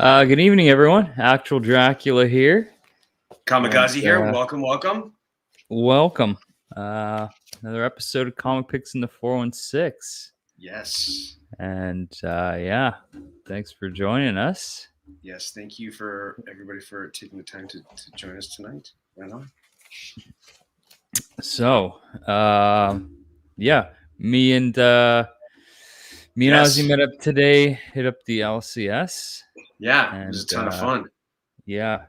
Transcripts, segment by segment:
Good evening, everyone. Actual Dracula here. Kamikaze here. Welcome. Welcome. Another episode of Comic Picks in the 416. Yes. And thanks for joining us. Yes, thank you for everybody for taking the time to join us tonight. Right on. So, me and Ozzy met up today, hit up the LCS. Yeah, it was a ton of fun. Yeah.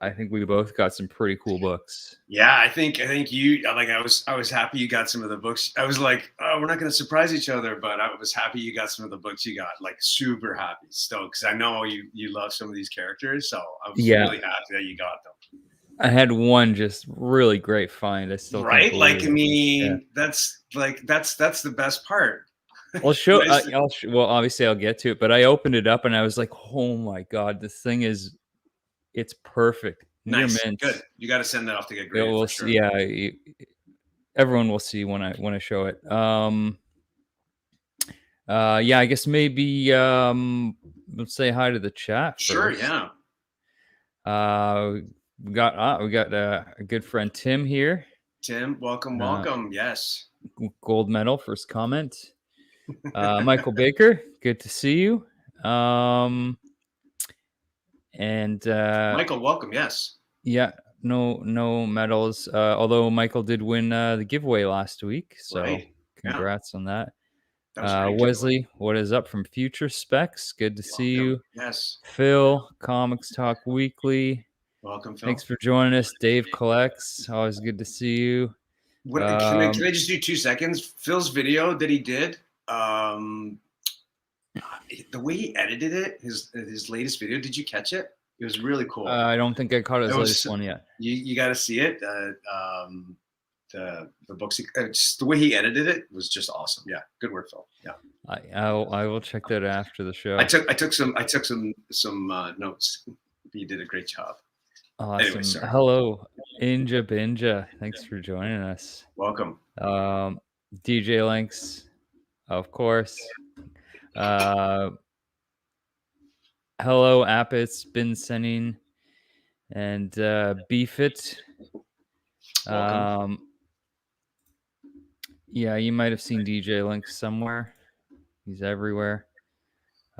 I think we both got some pretty cool books. Yeah, I think you like. I was happy you got some of the books. I was like, oh, we're not going to surprise each other, but I was happy you got some of the books you got. Like, super happy, stoked, because I know you love some of these characters, so I was really happy that you got them. I had one just really great find. I still right. Like, I mean, that's the best part. Well, obviously I'll get to it, but I opened it up and I was like, oh my god, this thing is. It's perfect. Nice. Good. You got to send that off to get graded. We'll sure. see. Yeah, everyone will see when I show it. I guess maybe let's say hi to the chat first. Sure. Yeah. We got a good friend Tim here. Tim, welcome. Yes. Gold medal, first comment. Michael Baker, good to see you. And Michael, welcome. Yes. Yeah, no medals. Although Michael did win the giveaway last week, so congrats on that. Wesley, what is up from Future Specs? Good to see you. Yes. Phil, Comics Talk Weekly. Welcome, Phil. Thanks for joining us. Dave Collects, always good to see you. Can I just do 2 seconds? Phil's video that he did. The way he edited it, his latest video, did you catch it? It was really cool. I don't think I caught his latest one yet. You got to see it. The books, just the way he edited it was just awesome. Yeah, good work, Phil. Yeah, I will check that after the show. I took some notes. You did a great job. Awesome. Anyway, hello, Inja Binja. Thanks for joining us. Welcome. DJ Links, of course. Hello, Appet's been sending and Beefit. Yeah, you might have seen DJ Links somewhere. He's everywhere.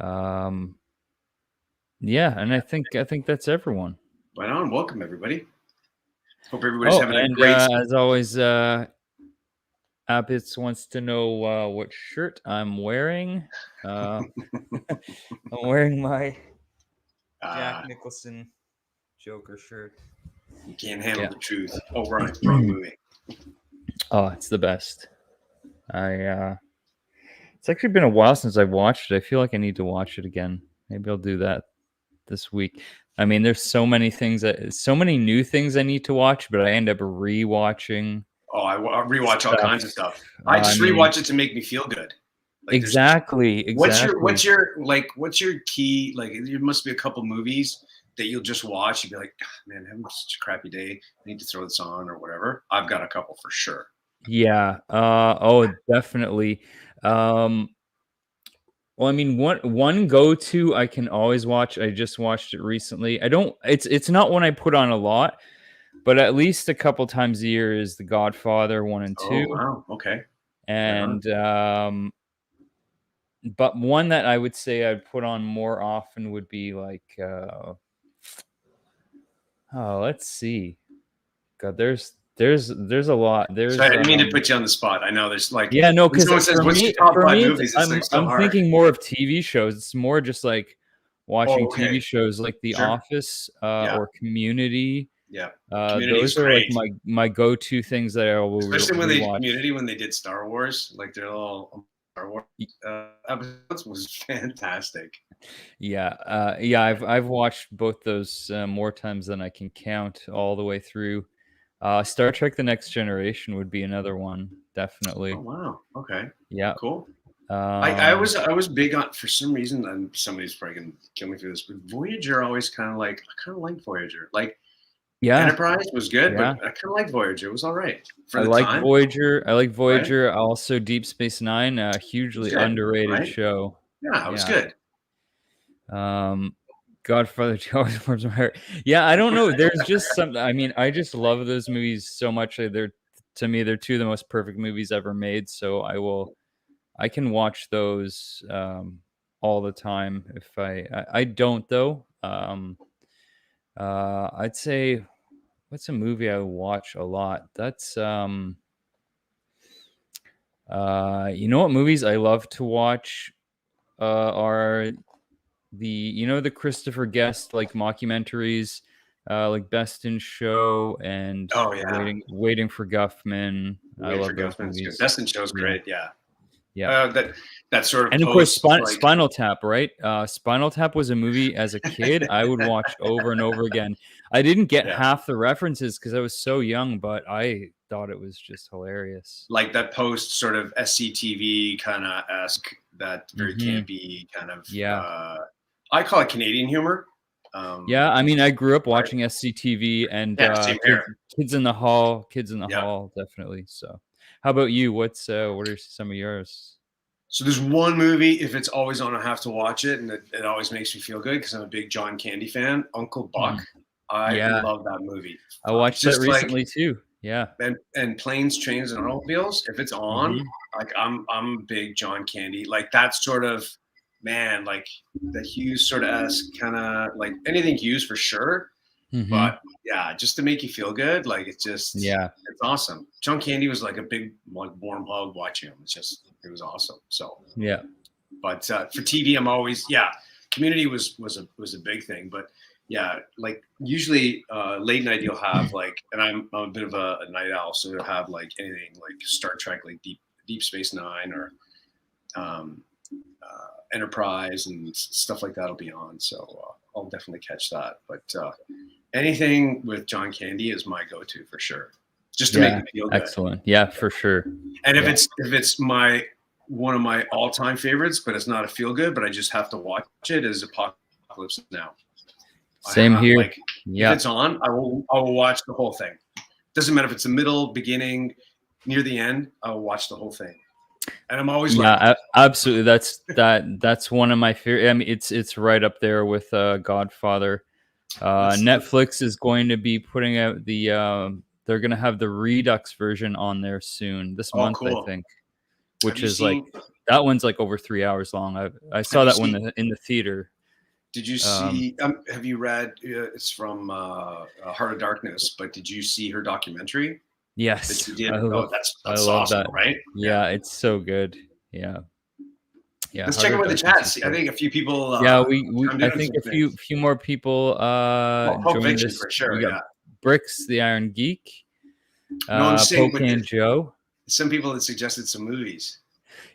Yeah, and I think that's everyone. Right on. Welcome, everybody. Hope everybody's having a great. As always, Appets wants to know what shirt I'm wearing. I'm wearing my Jack Nicholson Joker shirt. You can't handle the truth. Oh, right. Wrong movie. Oh, it's the best. It's actually been a while since I've watched it. I feel like I need to watch it again. Maybe I'll do that this week. I mean, there's so many new things I need to watch, but I end up rewatching. Oh, I rewatch all kinds of stuff. I just rewatch it to make me feel good. Like, exactly. What's your key? Like, there must be a couple movies that you'll just watch. You'll be like, man, I'm having such a crappy day. I need to throw this on or whatever. I've got a couple for sure. Yeah. Definitely. Well, I mean, one go-to I can always watch. I just watched it recently. It's not one I put on a lot, but at least a couple times a year is The Godfather 1 and 2. Oh, wow. Okay. And but one that I would say I'd put on more often would be like let's see. God, there's a lot. Sorry, I didn't mean to put you on the spot. I know there's like because someone says, "What's your top 5 movies?" I'm thinking more of TV shows. It's more just like watching TV shows like The Office or Community. Yeah, those are like my go-to things that I will especially when they did Star Wars, like their little Star Wars episodes was fantastic. Yeah, I've watched both those more times than I can count all the way through. Star Trek: The Next Generation would be another one, definitely. Oh wow! Okay. Yeah. Cool. I was big on, for some reason, and somebody's probably gonna kill me for this, but Voyager always kind of like Voyager. Like, Enterprise was good, but I kind of like Voyager. It was all right. Voyager. I like Voyager. Right? Also, Deep Space Nine, a hugely underrated show. Yeah, it was good. Godfather 2 always warms my heart. Yeah, I don't know. There's just something. I mean, I just love those movies so much. They're to me, they're two of the most perfect movies ever made. So I can watch those all the time. If I don't though. I'd say what's a movie I watch a lot? That's you know what movies I love to watch are the Christopher Guest like mockumentaries, like Best in Show and Oh yeah, Waiting for Guffman. I Wait for love those Guffman's good. movies. Best in Show's Yeah, great. Yeah. yeah. That sort of And of course, post like Spinal Tap, right? Spinal Tap was a movie as a kid I would watch over and over again. I didn't get yeah, half the references because I was so young, but I thought it was just hilarious. like that post sort of SCTV kind of esque, that very Mhm. campy kind of. Yeah. I call it Canadian humor. Yeah, I mean, I grew up watching SCTV and Yeah, same here. Kids in the Hall, Yeah. definitely. So, how about you? What are some of yours? So there's one movie, if it's always on, I have to watch it, and it always makes me feel good because I'm a big John Candy fan. Uncle Buck. I Yeah, love that movie. I watched that Just like recently too. Yeah. and Planes, Trains, and Automobiles. If it's on, Mhm. like I'm a big John Candy. Like that sort of man, like the Hughes sort of esque kind of like anything Hughes for sure. Mhm. But yeah, just to make you feel good, like Yeah. it's awesome. John Candy was like a big like warm hug watching him. It was awesome. So, Yeah. but for TV, I'm always Community was a big thing, but yeah, like usually late night you'll have like, and I'm a bit of a night owl, so you'll have like anything like Star Trek, like Deep Space Nine or um, Enterprise and stuff like that'll be on. So I'll definitely catch that. But anything with John Candy is my go-to for sure, just to make me feel good. Excellent. Yeah, for sure. And if it's one of my all-time favorites, but it's not a feel-good, but I just have to watch it, is Apocalypse Now. Same here. Like if it's on, I will watch the whole thing. Doesn't matter if it's the middle, beginning, near the end. I will watch the whole thing. And I'm always absolutely. That's one of my favorite. I mean, it's right up there with Godfather. Netflix is going to be putting out they're going to have the Redux version on there soon this month, cool. I think, which is like that one's like over 3 hours long. I saw that one in the theater. Did you see? Have you read? It's from Heart of Darkness, but did you see her documentary? Yes, that she did. That's I love awesome, that. right? Yeah, it's so good. Yeah. Let's check it with the chat. I think a few people. I think a few more people joined us for sure. We got Bricks, the Iron Geek. No, I'm saying, Cocaine Joe. Some people that suggested some movies.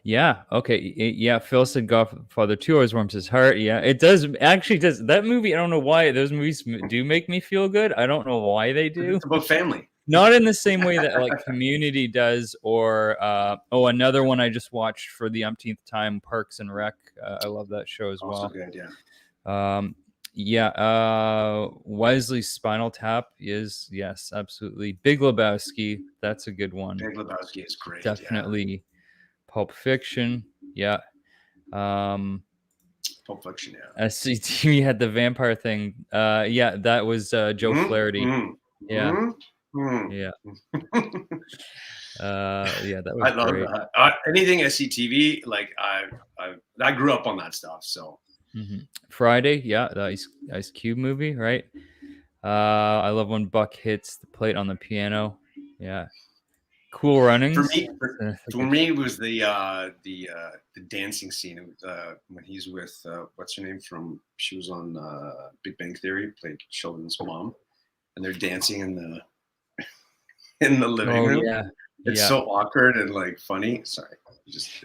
Yeah. Okay. Yeah. Phil said Godfather 2 always warms his heart. Yeah, it does. Actually, does that movie? I don't know why those movies do make me feel good. I don't know why they do. It's about family. Not in the same way that like Community does, or another one I just watched for the umpteenth time, Parks and Rec. I love that show as well. Good, yeah. Wesley's Spinal Tap is, yes, absolutely. Big Lebowski, that's a good one. Big Lebowski is great. Definitely. Yeah. Pulp Fiction, yeah. Pulp Fiction, yeah. SCTV had the vampire thing. Yeah, that was Joe Flaherty. Yeah. Yeah. Yeah, that was I love great. that. Anything SCTV, like I grew up on that stuff. So Friday, yeah, the Ice Cube movie, right? I love when Buck hits the plate on the piano. Yeah. Cool Runnings. For me, it was the dancing scene when he's with what's her name from? She was on Big Bang Theory, played Sheldon's mom, and they're dancing in the living room. Yeah, it's so awkward and like funny. Sorry,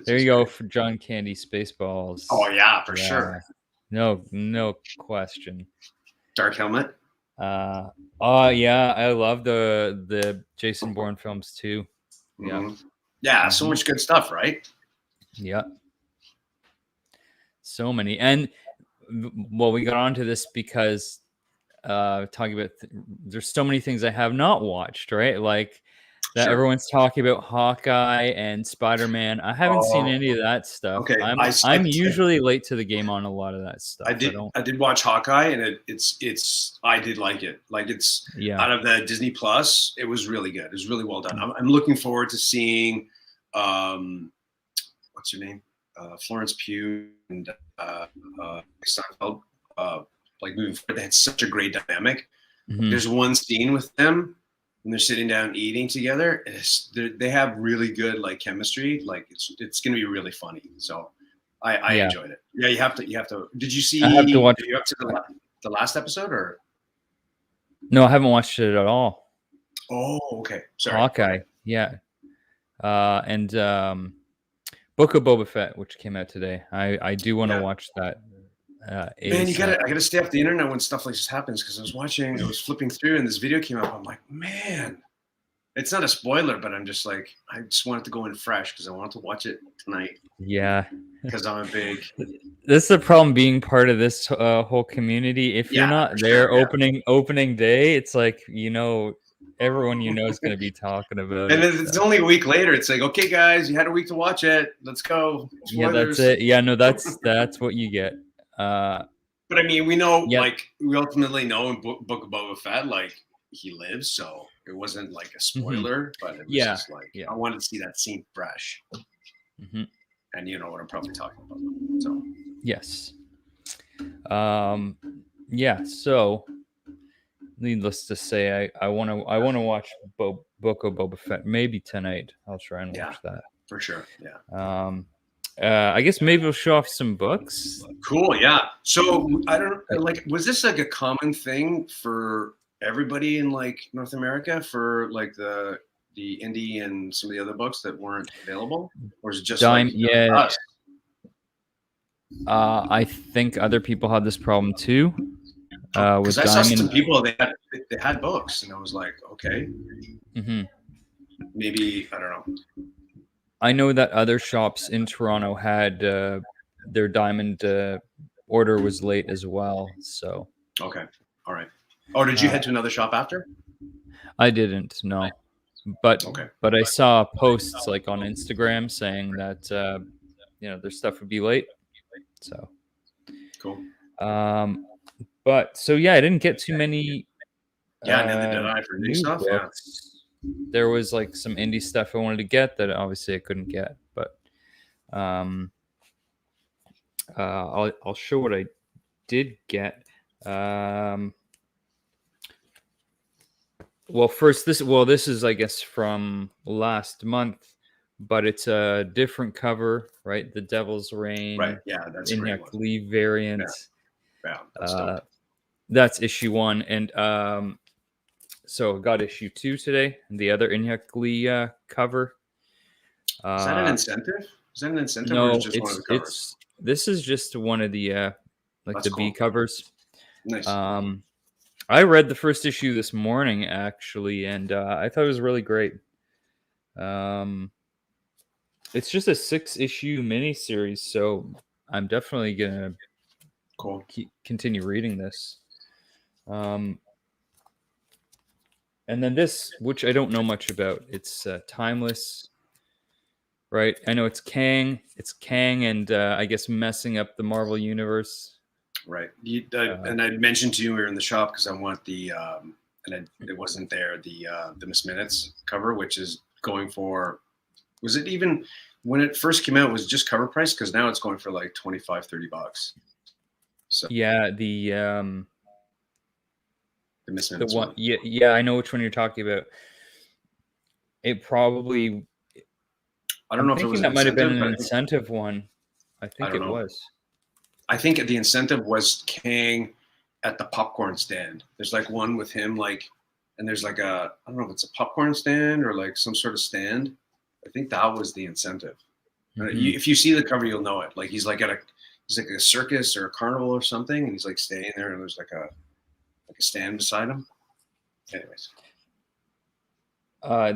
there you go for John Candy Spaceballs. Oh yeah, for sure. No question. Dark Helmet. Yeah, I love the Jason Bourne films too. Yeah, so much good stuff, right? Yeah, so many. And well, we got onto this because talking about there's so many things I have not watched, right? Like that Sure. everyone's talking about Hawkeye and Spider-Man. I haven't seen any of that stuff. Okay, I'm usually late to the game on a lot of that stuff. I did watch Hawkeye, and it's I did like it. Like it's out of the Disney Plus, it was really good. It was really well done. I'm looking forward to seeing what's her name, Florence Pugh and Seinfeld. Like moving forward, they had such a great dynamic. There's one scene with them when they're sitting down eating together. They have really good like chemistry. Like it's gonna be really funny. So I enjoyed it. Yeah, you have to. Did you see? I have to watch. Are you up to the last episode or? No, I haven't watched it at all. Oh, okay. Sorry. Hawkeye, yeah, and Book of Boba Fett, which came out today. I do want to watch that. Man, I gotta stay off the internet when stuff like this happens, because I was flipping through and this video came up. I'm like, man, it's not a spoiler, but I'm just like, I just want it to go in fresh because I want to watch it tonight. Yeah, because I'm a big. This is the problem being part of this whole community. If you're not there opening day, it's like everyone is going to be talking about and it. And it's only a week later. It's like, okay, guys, you had a week to watch it. Let's go. Spoilers. Yeah, that's it. Yeah, no, that's what you get. But I mean, we know, like, we ultimately know in Book of Boba Fett, like, he lives, so it wasn't like a spoiler, but it was just like, I wanted to see that scene fresh. And you know what I'm probably talking about. So yes. So needless to say, I want to watch Book of Boba Fett maybe tonight. I'll try and watch that for sure. Yeah. I guess maybe we'll show off some books. Cool. Yeah. So I don't like, was this like a common thing for everybody in like North America for like the indie and some of the other books that weren't available, or is it just us? I think other people had this problem too. Because I saw some people they had books, and I was like, okay, maybe I don't know. I know that other shops in Toronto had their Diamond order was late as well. So okay, all right. Oh, did you head to another shop after? I didn't. No, but I saw posts like on Instagram saying that their stuff would be late. So cool. But so I didn't get too many. Neither did I for new stuff. Books. There was like some indie stuff I wanted to get that obviously I couldn't get, but I'll show what I did get. Well, first this is I guess from last month, but it's a different cover, right? The Devil's Reign, right? Yeah, that's Inyak Lee variant. Yeah, that's issue 1, and so I got issue 2 today, and the other Inyak Lee cover. Is that an incentive? Is that an incentive? No, or is it just one of the covers? This is just one of the That's the B covers. Nice. I read the first issue this morning actually, and I thought it was really great. It's just a 6-issue miniseries, so I'm definitely gonna continue reading this. And then this, which I don't know much about, it's Timeless, right? I know it's Kang. It's Kang, and I guess messing up the Marvel universe. Right. And I mentioned to you we were in the shop because I want the it wasn't there, the Miss Minutes cover, which is going for, was it even when it first came out, was it just cover price? Because now it's going for like $25-$30. So yeah, the Miss Minutes one. Yeah, I know which one you're talking about. It probably, I don't know if it was that might have been an incentive one. I think it was. I think the incentive was Kang at the popcorn stand. There's like one with him, like, and there's like I don't know if it's a popcorn stand or like some sort of stand. I think that was the incentive. If you see the cover, you'll know it. Like he's like a circus or a carnival or something, and he's like staying there, and there's like a stand beside him. Anyways,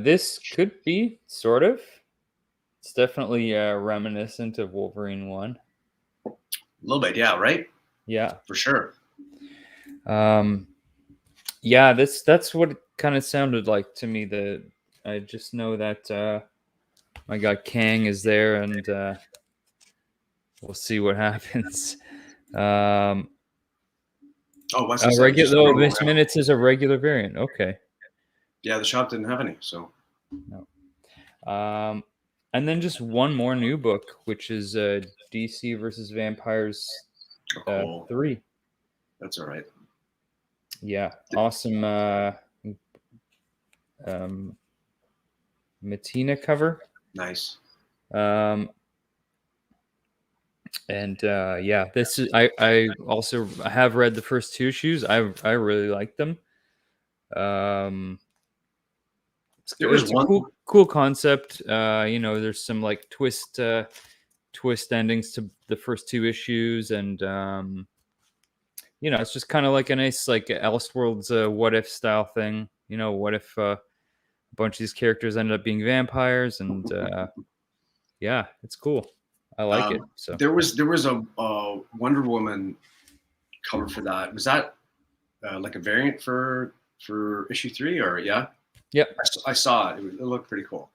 this could be sort of. It's definitely reminiscent of Wolverine 1. A little bit, yeah, right? Yeah, for sure. Yeah, that's what it kind of sounded like to me. The I just know that my guy Kang is there, and we'll see what happens. Oh, Wesley said Regular just though. normal Miss mail. Minutes is a regular variant. Okay. Yeah, the shop didn't have any, so No. And then just one more new book, which is DC versus Vampires cool. 3. That's all right. Yeah, awesome. Matina cover. Nice. And yeah, this is I also have read the first 2 issues. I really like them. It's a cool concept. You know, there's some like twist endings to the first 2 issues, and you know, it's just kind of like a nice like Elseworlds what if style thing. You know, what if a bunch of these characters ended up being vampires, and yeah, it's cool. I like it. So there was a Wonder Woman cover for that. Was that like a variant for issue 3, or yeah? Yep. I saw it. It looked pretty cool.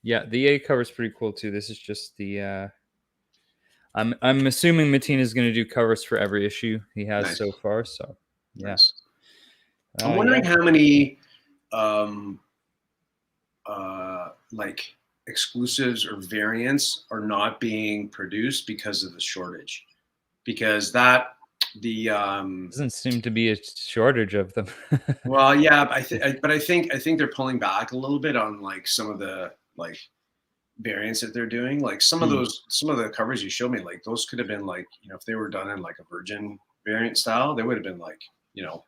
Yeah, the A cover is pretty cool too. This is just the. I'm assuming Matina is going to do covers for every issue he has so far. So yeah. Nice. I'm wondering how many like exclusives or variants are not being produced because of the shortage. Because that doesn't seem to be a shortage of them. Well, yeah, but I think they're pulling back a little bit on like some of the like variants that they're doing. Like some of the covers you showed me, like those could have been like, you know, if they were done in like a Virgin variant style, they would have been like, you know,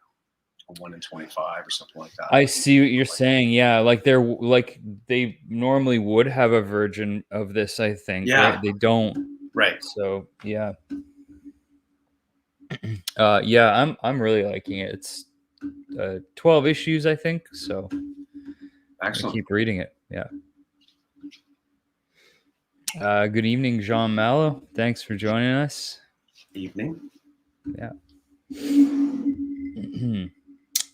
a 1 in 25 or something like that. I see what you're saying. Yeah, like they normally would have a version of this, I think. Yeah, right? They don't. Right. So yeah. Yeah, I'm really liking it. It's 12 issues, I think. So excellent. I keep reading it. Yeah. Good evening, Jean Mallow. Thanks for joining us. Evening. Yeah.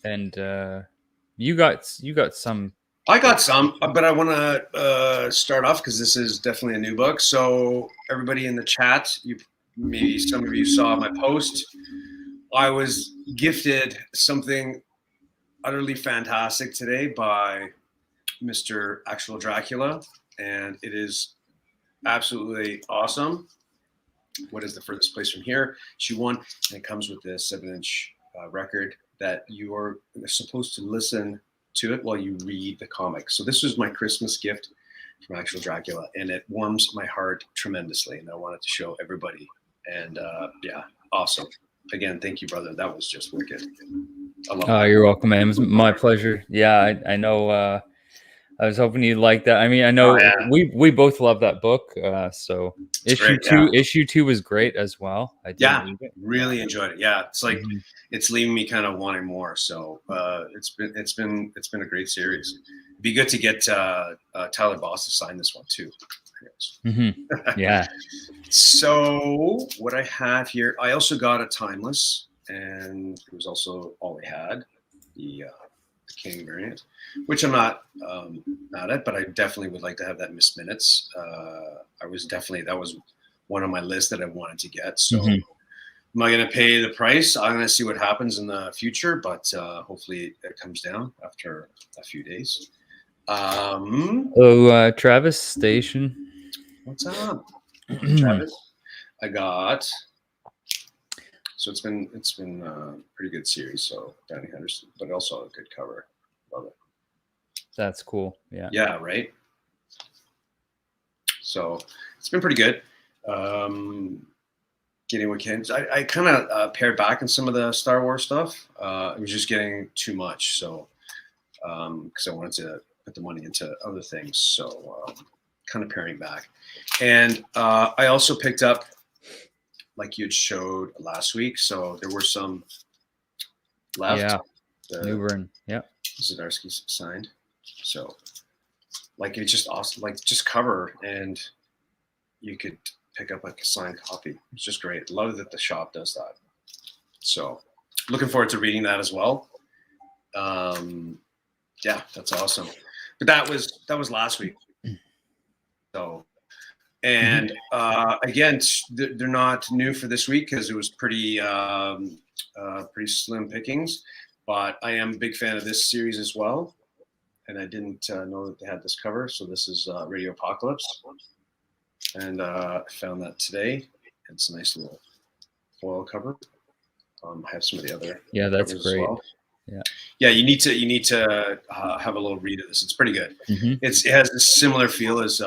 And you got some. I got some, but I want to start off because this is definitely a new book. So everybody in the chat, maybe some of you saw my post. I was gifted something utterly fantastic today by Mr. Actual Dracula, and it is absolutely awesome. What is the furthest place from here? Issue 1, and it comes with this 7-inch record that you are supposed to listen to it while you read the comic. So this was my Christmas gift from Actual Dracula, and it warms my heart tremendously, and I wanted to show everybody. And yeah, awesome. Again, thank you, brother. That was just wicked. I love that. You're welcome, man. It was my pleasure. Yeah, I know. I was hoping you'd like that. I mean, I know we both love that book. So issue 2 was great as well. I did read it. Really enjoyed it. Yeah, it's like it's leaving me kind of wanting more. So it's been a great series. It'd be good to get Tyler Boss to sign this one too. Yeah. So what I have here, I also got a Timeless, and it was also all I had, the King variant, which I'm not mad at, but I definitely would like to have that Miss Minutes. That was one on my list that I wanted to get. So am I going to pay the price? I'm going to see what happens in the future, but hopefully it comes down after a few days. Travis Station. What's up, Travis? I got. So it's been a pretty good series. So Danny Henderson, but also a good cover. Love it. That's cool. Yeah. Yeah. Right. So it's been pretty good. Getting what can. I kind of pared back on some of the Star Wars stuff. It was just getting too much. So because I wanted to put the money into other things. So kind of paring back. And I also picked up, like you had showed last week. So there were some left. Yeah. Newburn. Yeah. Zdarsky signed. So like it's just awesome. Like just cover and you could pick up like a signed copy. It's just great. Love that the shop does that. So looking forward to reading that as well. Yeah, that's awesome. but that was last week. So, and again, they're not new for this week because it was pretty slim pickings. But I am a big fan of this series as well, and I didn't know that they had this cover. So this is Radiopocalypse, and I found that today. It's a nice little foil cover. I have some of the other. Yeah, that's great. Well. Yeah, you need to have a little read of this. It's pretty good. It has a similar feel as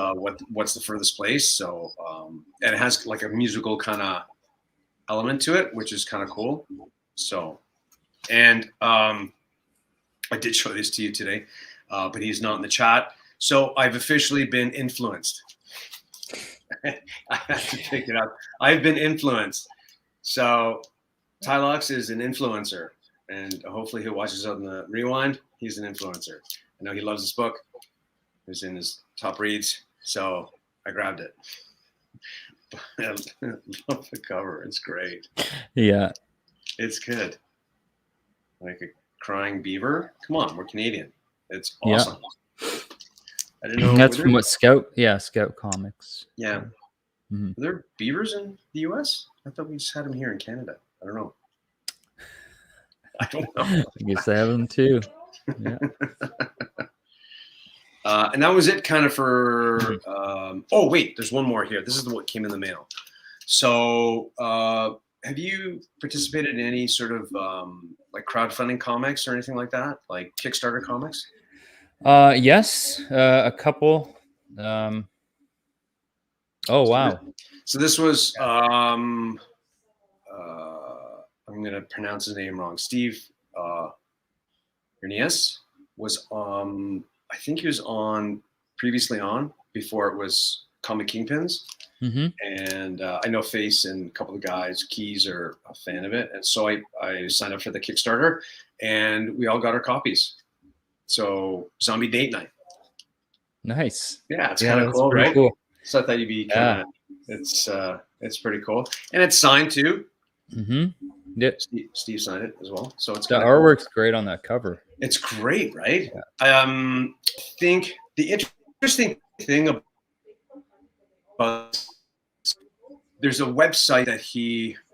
what's the furthest place. So and it has like a musical kind of element to it, which is kind of cool. So, and I did show this to you today, but he's not in the chat. So I've officially been influenced. I have to pick it up. I've been influenced. So Tylux is an influencer, and hopefully he'll watch this on the rewind. He's an influencer. I know he loves this book. It was in his top reads, so I grabbed it. I love the cover. It's great. Yeah. It's good. Like a crying beaver. Come on, we're Canadian. It's awesome. Yeah. I didn't know. That's from what Scout Comics. Yeah. Are there beavers in the US? I thought we just had them here in Canada. I don't know. I guess they have them too. Yeah. And that was it kind of for oh wait, there's one more here. This is what came in the mail. So have you participated in any sort of like crowdfunding comics or anything like that? Like Kickstarter comics? Yes, a couple. Oh wow. So this was I'm gonna pronounce his name wrong. Steve Ernius was I think he was previously on before it was Comic Kingpins. And I know Face and a couple of guys, Keys, are a fan of it. And so I signed up for the Kickstarter, and we all got our copies. So Zombie Date Night. Nice. Yeah, it's kind of cool, right? Cool. So I thought you'd be kind of, it's pretty cool. And it's signed too. Yeah. Steve signed it as well. So it's the artwork's great on that cover. It's great, right? Yeah. Think the interesting thing about there's a website that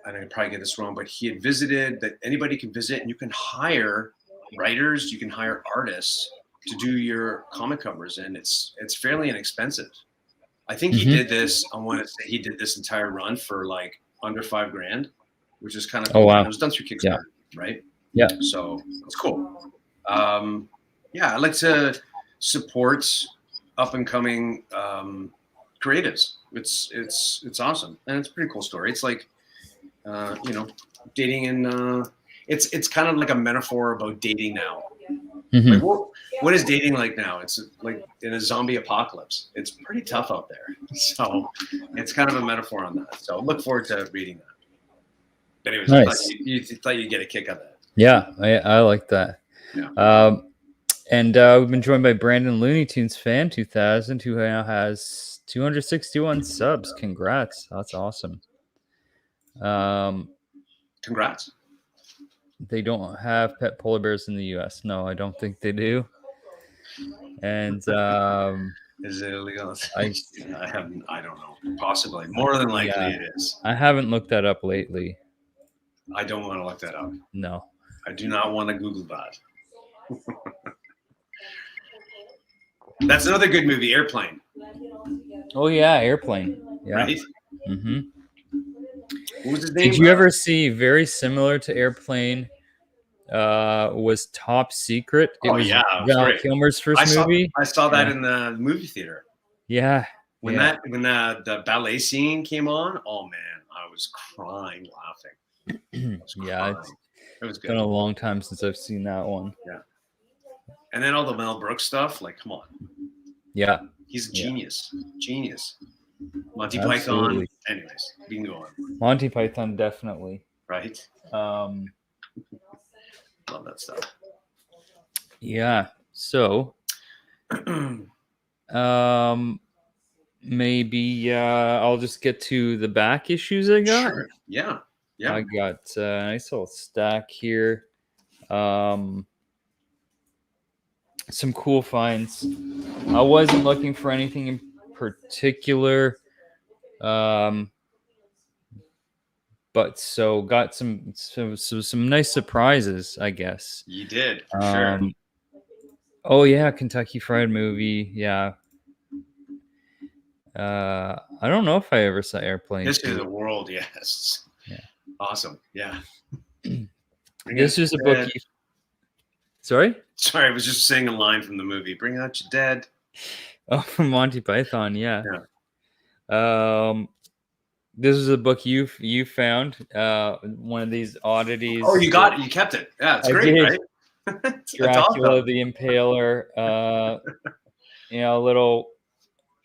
and I probably get this wrong, but he had visited that anybody can visit, and you can hire writers, you can hire artists to do your comic covers, and it's fairly inexpensive. I think he did this. I want to say he did this entire run for like under $5,000, which is kind of cool. Oh wow! It was done through Kickstarter, right? Yeah. So it's cool. Yeah, I like to support up and coming creatives. It's awesome, and it's a pretty cool story. It's like dating, and it's kind of like a metaphor about dating now. Like what is dating like now? It's like in a zombie apocalypse. It's pretty tough out there. So it's kind of a metaphor on that. So look forward to reading that. But anyways, nice. you thought you'd get a kick out of that. Yeah, I like that. Yeah. And we've been joined by Brandon Looney Tunes fan 2000, who now has 261 subs. Congrats. That's awesome. Congrats. They don't have pet polar bears in the US. No, I don't think they do. And is it illegal? I don't know. Possibly. More than likely it is. I haven't looked that up lately. I don't want to look that up. No. I do not want to Google that. That's another good movie, Airplane. Oh yeah, Airplane. Yeah. Right? What was his name? Did you ever see very similar to Airplane? Was Top Secret? It was Val Kilmer's first movie. I saw that in the movie theater. Yeah. When the ballet scene came on, oh man, I was crying laughing. It was good. Been a long time since I've seen that one. Yeah. And then all the Mel Brooks stuff, like, come on. Yeah. He's a genius. Genius. Monty Absolutely. Python. Anyways, we can go on. Monty Python, definitely. Right. Love that stuff. Yeah. So maybe I'll just get to the back issues I got. Sure. Yeah. Yeah. I got a nice little stack here. some cool finds. I wasn't looking for anything in particular, but so got some nice surprises, I guess. You did, for sure. Oh yeah, Kentucky Fried Movie. Yeah. I don't know if I ever saw Airplane History of 2. the World, yes. Yeah. Awesome. Yeah. This is a book. Sorry? Sorry, I was just saying a line from the movie. Bring out your dead. Oh, from Monty Python. Yeah. This is a book you found. One of these oddities. Oh, you got it. You kept it. Yeah, it's great, right? Dracula awesome. the Impaler. A little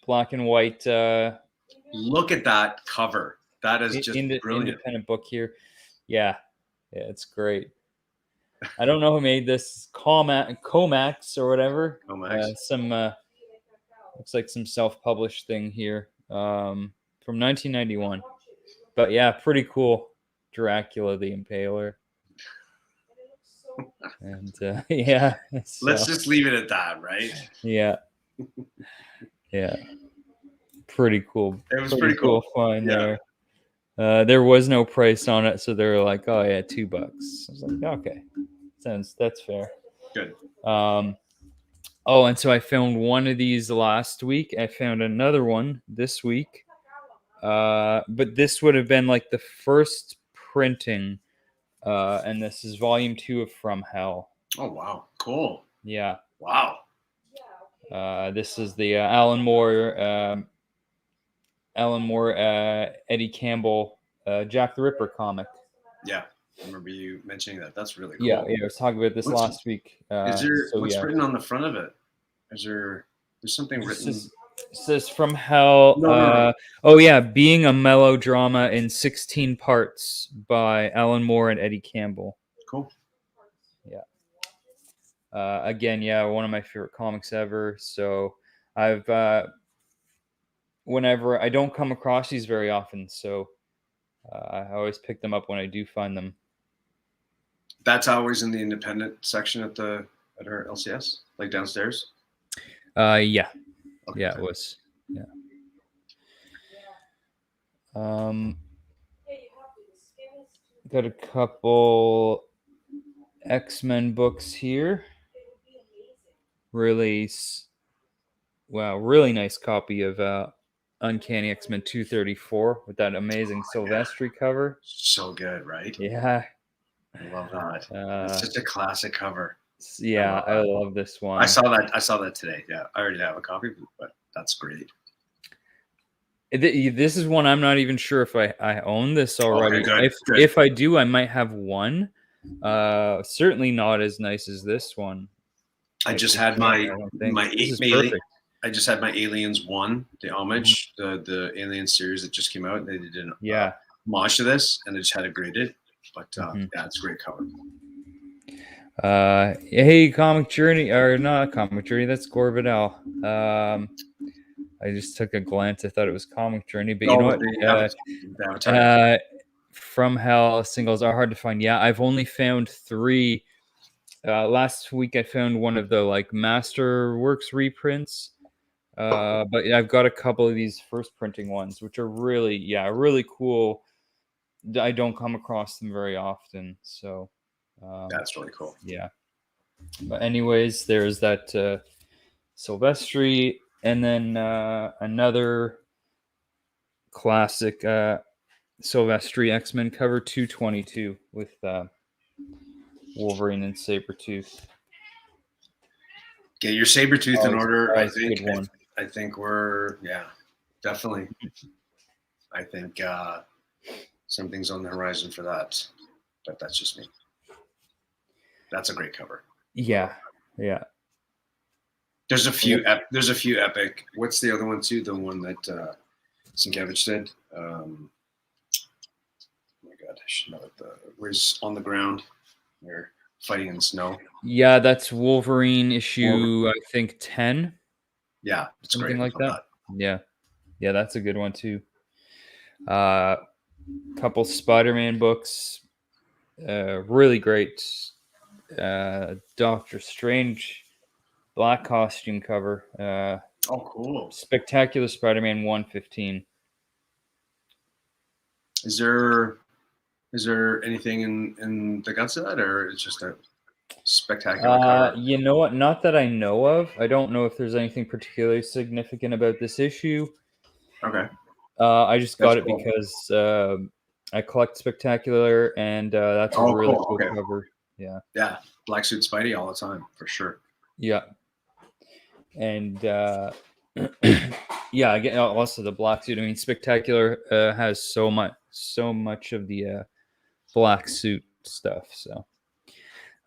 black and white. Look at that cover. That is just brilliant. Independent book here. Yeah, it's great. I don't know who made this. Comax or whatever. Comax. Looks like some self-published thing here. From 1991. But yeah, pretty cool. Dracula the Impaler. And yeah. Let's just leave it at that, right? Yeah. Yeah. Pretty cool. It was pretty cool find there. There was no price on it, so they were like, "Oh yeah, $2." I was like, "Okay, that's fair." Good. Oh, and so I found one of these last week. I found another one this week. But this would have been like the first printing, and this is volume 2 of From Hell. Oh wow, cool. Yeah. Wow. This is the Alan Moore, Eddie Campbell, Jack the Ripper comic. Yeah, I remember you mentioning that. That's really cool. Yeah, I was talking about this last week. Is there what's written on the front of it? There's something written? It says From Hell. No. Oh yeah, being a melodrama in 16 parts by Alan Moore and Eddie Campbell. Cool. Yeah. Again, one of my favorite comics ever. So I've whenever I don't come across these very often, so I always pick them up when I do find them. That's always in the independent section at our LCS, like downstairs. Yeah. Okay. Yeah, it was. Yeah. Got a couple X-Men books here. Really nice copy of Uncanny X-Men 234 with that amazing Silvestri cover. So good, right? Yeah. I love that. It's such a classic cover. Yeah, I love this one. I saw that today. Yeah, I already have a copy, but that's great. This is one I'm not even sure if I own this already. Okay, good. If I do, I might have one. Certainly not as nice as this one. I just had my I just had my Aliens 1, the homage, the Alien series that just came out. They did an homage to this, and I just had it graded. But yeah, it's a great cover. Hey, Comic Journey, or not Comic Journey, that's Gore Vidal. I just took a glance. I thought it was Comic Journey, but you know what? From Hell singles are hard to find. Yeah, I've only found 3. Last week I found one of the like Masterworks reprints. But I've got a couple of these first printing ones, which are really cool. I don't come across them very often, so that's really cool. Yeah. But anyways, there's that Silvestri, and then another classic Silvestri X-Men cover 222 with Wolverine and Sabretooth. Get your Sabretooth in order. I think we're definitely. I think something's on the horizon for that, but that's just me. That's a great cover. Yeah. There's a few epic. What's the other one too? The one that Sienkiewicz did. Oh my God, I should know it. Where he's on the ground, they're fighting in the snow. Yeah, that's Wolverine issue, I think 10. Yeah, it's something great. Like that. Yeah, that's a good one too. Couple Spider-Man books, really great. Doctor Strange black costume cover. Oh, cool. Spectacular Spider-Man 115. Is there anything in the guts of that, or it's just a spectacular cover? You know what? Not that I know of. I don't know if there's anything particularly significant about this issue. Okay. I just got That's it cool. because I collect Spectacular, and that's a Oh, really cool. cool Okay. cover. Yeah. Yeah. Black suit Spidey all the time, for sure. Yeah. And yeah, again, also the black suit. I mean, Spectacular has so much of the black suit stuff. So,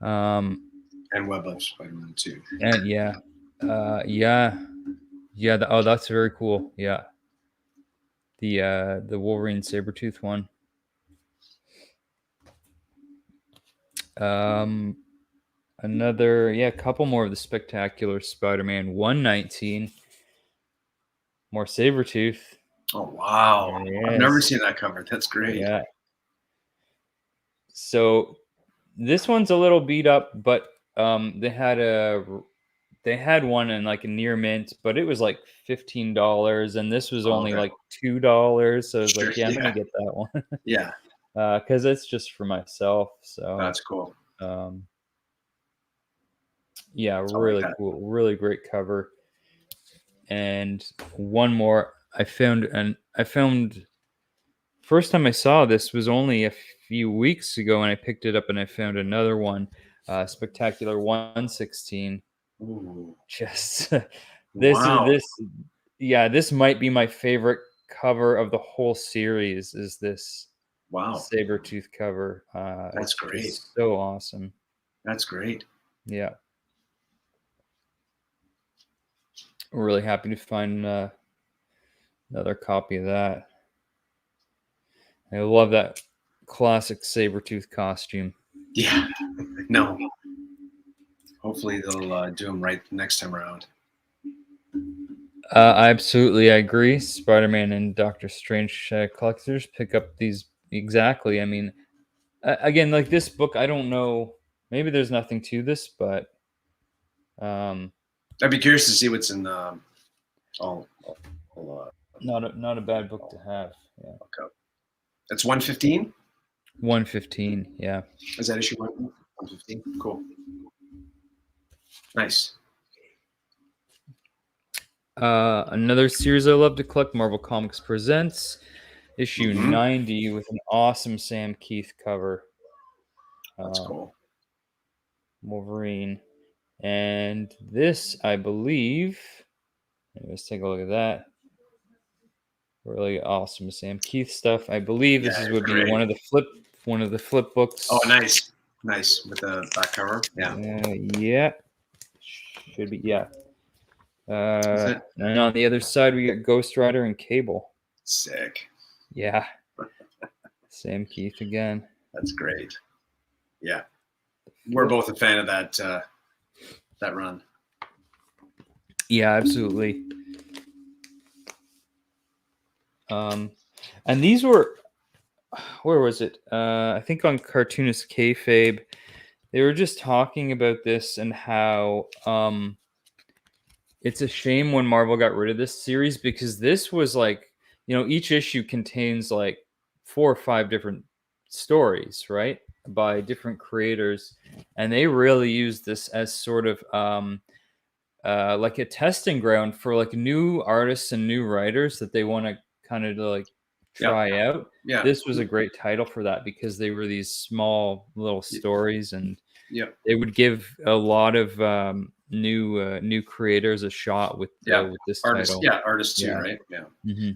And Web of Spider-Man too. and yeah, oh, that's very cool. Yeah, the Wolverine Sabretooth one. Another, a couple more of the Spectacular Spider-Man 119. More Sabretooth. Oh, wow. I've never seen that cover. That's great. Yeah. So this one's a little beat up, but they had one in like a near mint, but it was like $15, and this was only like $2. So I was like, I'm gonna get that one. Yeah. Because it's just for myself. So That's cool. Yeah, really cool, really great cover. And one more I found first time I saw this was only a few weeks ago, and I picked it up and I found another one, Spectacular 116. Ooh. Just this might be my favorite cover of the whole series. Is this Sabretooth cover? That's great. It's so awesome. That's great. Yeah. We're really happy to find another copy of that. I love that classic Sabretooth costume. Yeah. No. Hopefully they'll do them right next time around. I agree. Spider-Man and Doctor Strange collectors pick up these exactly. I mean, again, like this book, I don't know. Maybe there's nothing to this, but I'd be curious to see what's in. Not a bad book to have. Yeah. Okay. That's 115. 115. Yeah. Is that issue 115? Cool. Nice. Another series I love to collect, Marvel Comics Presents, issue 90 with an awesome Sam Keith cover. That's cool. Wolverine. And this, I believe, let's take a look at that. Really awesome Sam Keith stuff. I believe this would be one of the flip books. Oh, nice. Nice. With the back cover. Yeah. Yeah. Should be, yeah. And on the other side, we got Ghost Rider and Cable. Sick. Yeah. Sam Keith again. That's great. Yeah. We're both a fan of that run. Yeah, absolutely. And these were, where was it? I think on Cartoonist Kayfabe, they were just talking about this and how it's a shame when Marvel got rid of this series, because this was like, each issue contains like 4 or 5 different stories, right, by different creators, and they really used this as sort of like a testing ground for like new artists and new writers that they want to kind of like try out. Yeah. This was a great title for that, because they were these small little stories, and they would give a lot of new creators a shot with this title. Yeah, artists too, right? Yeah. Mm-hmm.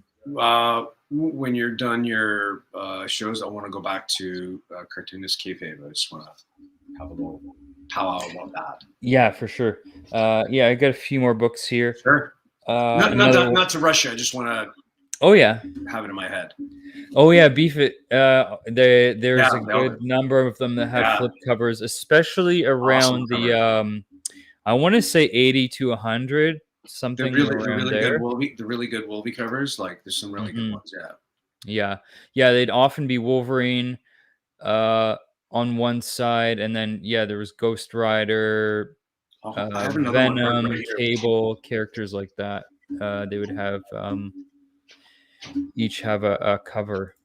When you're done your shows, I want to go back to Cartoonist Kayfabe. I just want to have a little powwow about that. Yeah, for sure. I got a few more books here. Sure. Not to rush you. I just want to. Oh yeah. Have it in my head. Oh yeah, beef it. There's a good number of them that have flip covers, especially around the I want to say 80 to 100, something around there. The really good Wolvie covers, like there's some really good ones. Yeah. They'd often be Wolverine on one side, and then there was Ghost Rider, Oh, I have another one Venom, right here. Cable, characters like that. They would have each have a cover.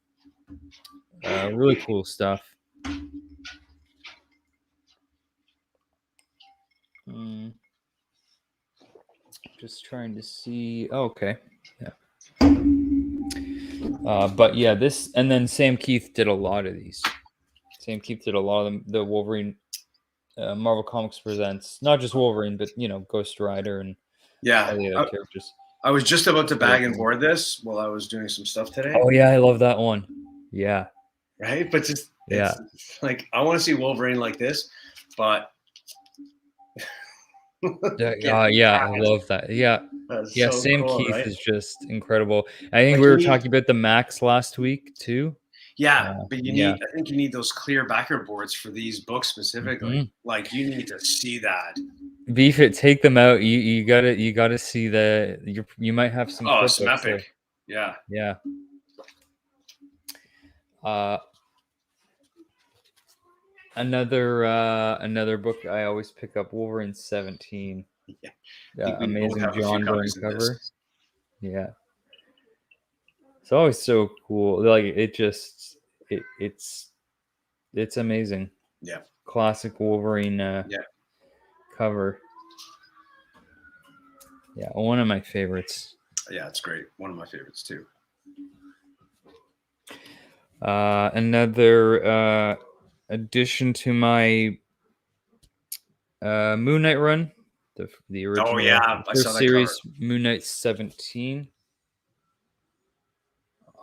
Really cool stuff. Just trying to see. Oh, okay. Yeah. But yeah, this, and then Sam Keith did a lot of these. Sam Keith did a lot of them. The Wolverine, Marvel Comics Presents, not just Wolverine, but Ghost Rider and Yeah, all the other characters. I was just about to bag and board this while I was doing some stuff today. Oh yeah, I love that one. Yeah. Right, but just Yeah. it's like I want to see Wolverine like this, but yeah, I love that. Yeah. that's Yeah, so Sam cool, Keith right? is just incredible. I think Like, we you were need- talking about the Max last week too. Yeah, but you yeah. need. I think you need those clear backer boards for these books specifically. Mhm. Like you need to see that. Beef it, take them out. You gotta see you might have some Oh, flip some books there. epic. Yeah. Yeah. Another book I always pick up, Wolverine 17. Yeah. Amazing John Byrne cover. Yeah. It's always so cool. Like it's amazing. Yeah. Classic Wolverine cover. Yeah, one of my favorites. Yeah, it's great. One of my favorites too. Another addition to my Moon Knight run, the original. Oh yeah, I saw that series, cover. Moon Knight 17.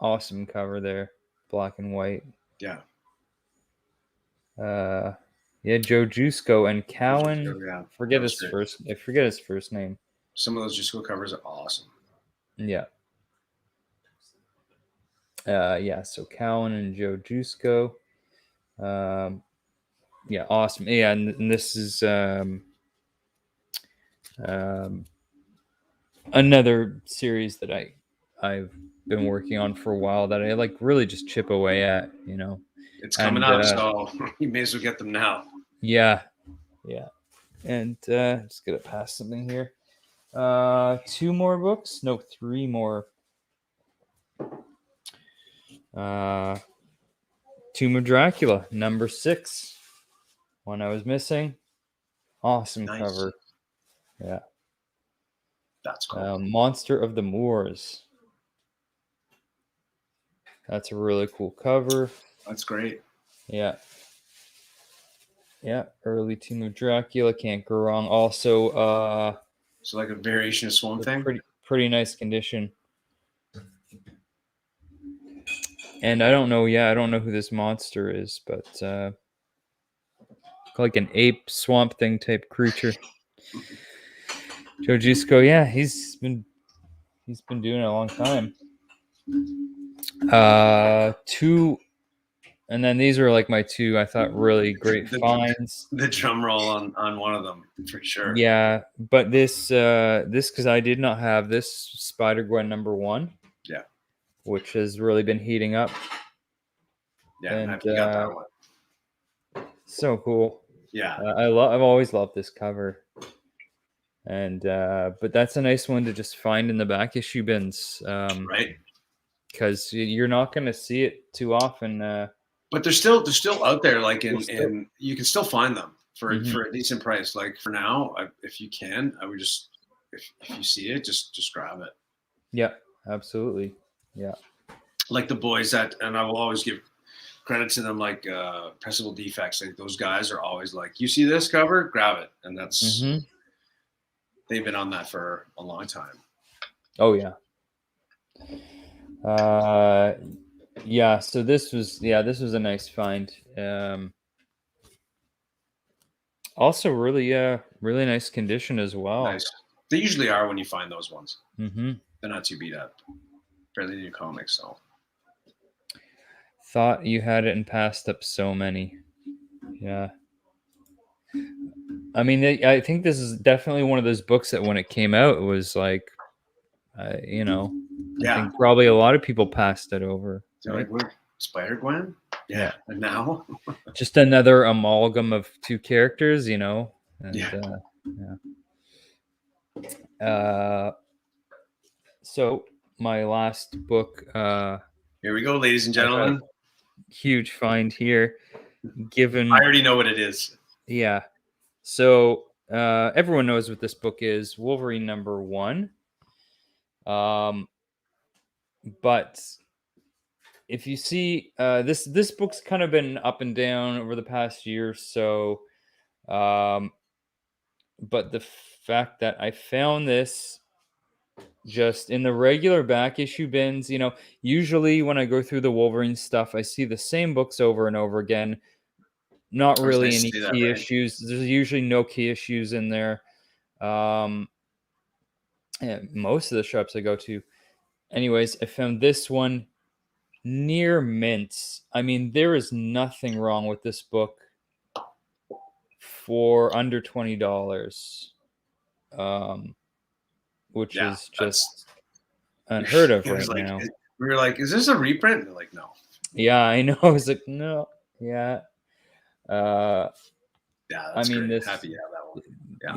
Awesome cover there, black and white. Yeah. Yeah, Joe Jusko and Cowan. Yeah, I forget his first name. Some of those Jusko covers are awesome. Yeah. So Cowan and Joe Jusko. Yeah, awesome. Yeah, and this is another series that I've been working on for a while that I like really just chip away at, It's coming out, so you may as well get them now. Yeah. And just gonna pass something here. 2 more books? No, 3 more. Tomb of Dracula, number 6. One I was missing. Awesome cover. Yeah. That's cool. Monster of the Moors. That's a really cool cover. That's great. Yeah. Yeah, early Tomb of Dracula, can't go wrong. Also, so like a variation of Swamp Thing. Pretty nice condition. And I don't know who this monster is, but like an ape swamp thing type creature. Joe Jusko, yeah, he's been doing it a long time. 2, and then these are like my 2 I thought really great finds. The drum roll on one of them for sure. Yeah, but this because I did not have this Spider-Gwen number 1. Yeah. Which has really been heating up. Yeah, and I got that one. So cool. Yeah. I've always loved this cover. And but that's a nice one to just find in the back issue bins. Right. Because you're not going to see it too often. But they're still out there. Like in you can still find them for a decent price. Like for now, if you can, I would just if you see it, just grab it. Yeah, absolutely. Yeah. Like the boys and I will always give credit to them, like Pressable Defects. Like those guys are always like, you see this cover, grab it, and that's they've been on that for a long time. Oh yeah. Yeah. So this was a nice find. Also, really nice condition as well. Nice. They usually are when you find those ones. Mm-hmm. They're not too beat up. Fairly new comics, so. Thought you had it and passed up so many. Yeah. I mean, I think this is definitely one of those books that when it came out, it was like, I think probably a lot of people passed it over. Right? Like, Spider-Gwen? Yeah. And now? Just another amalgam of 2 characters, And, So my last book, Here we go, ladies and gentlemen. Huge find here. Given I already know what it is. Yeah. So everyone knows what this book is, Wolverine #1. But if you see this book's kind of been up and down over the past year or so. But the fact that I found this just in the regular back issue bins, usually when I go through the Wolverine stuff, I see the same books over and over again. Not really nice any to see that, key right? issues. There's usually no key issues in there. Most of the shops I go to. Anyways, I found this one near mint. I mean, there is nothing wrong with this book for under $20. Which is just unheard of right now. We were like, is this a reprint? They're like, no. Yeah, I know. I was like, no. Yeah. Yeah, that's I mean, great. This. Happy to have that one.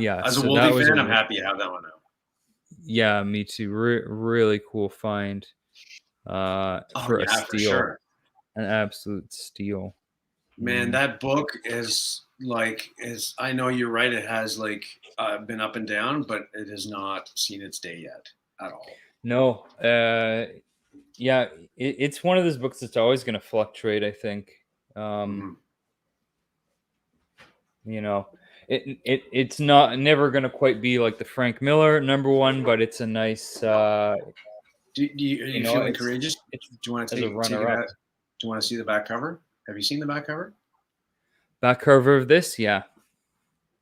Yeah. As a Wolverine fan, I'm happy to have that one now. Yeah, me too. Really cool find. For a steal. For sure. An absolute steal. Man, that book is I know you're right. It has been up and down, but it has not seen its day yet at all. No. Yeah, it's one of those books that's always going to fluctuate, I think. It's never going to quite be like the Frank Miller #1, but it's a nice. Are you feeling courageous? Do you want to take it out? Do you want to see the back cover? Have you seen the back cover? Back cover of this, yeah.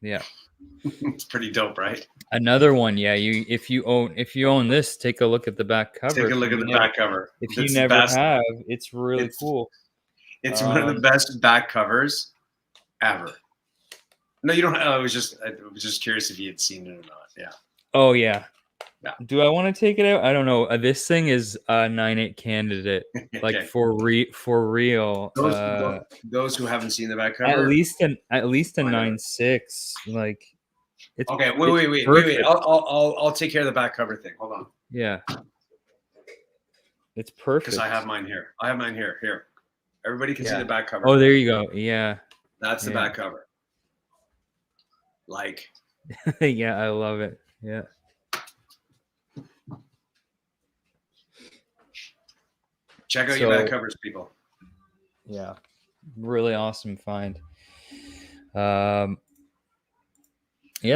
It's pretty dope, right? Another one, yeah. If you own this, take a look at the back cover. Take a look at the back cover. If you never have, it's really cool. It's one of the best back covers ever. No, you don't. I was just curious if you had seen it or not. Yeah. Oh yeah. Do I want to take it out? I don't know. This thing is a 9.8 candidate, like for real. Those who haven't seen the back cover, at least a 9.6. Like, it's okay. Wait. I'll take care of the back cover thing. Hold on. Yeah. It's perfect. Because I have mine here. Here. Everybody can see the back cover. Oh, there you go. Yeah. That's the back cover. Yeah, I love it. Yeah. Check out your back covers, people. Yeah, really awesome find. Yeah,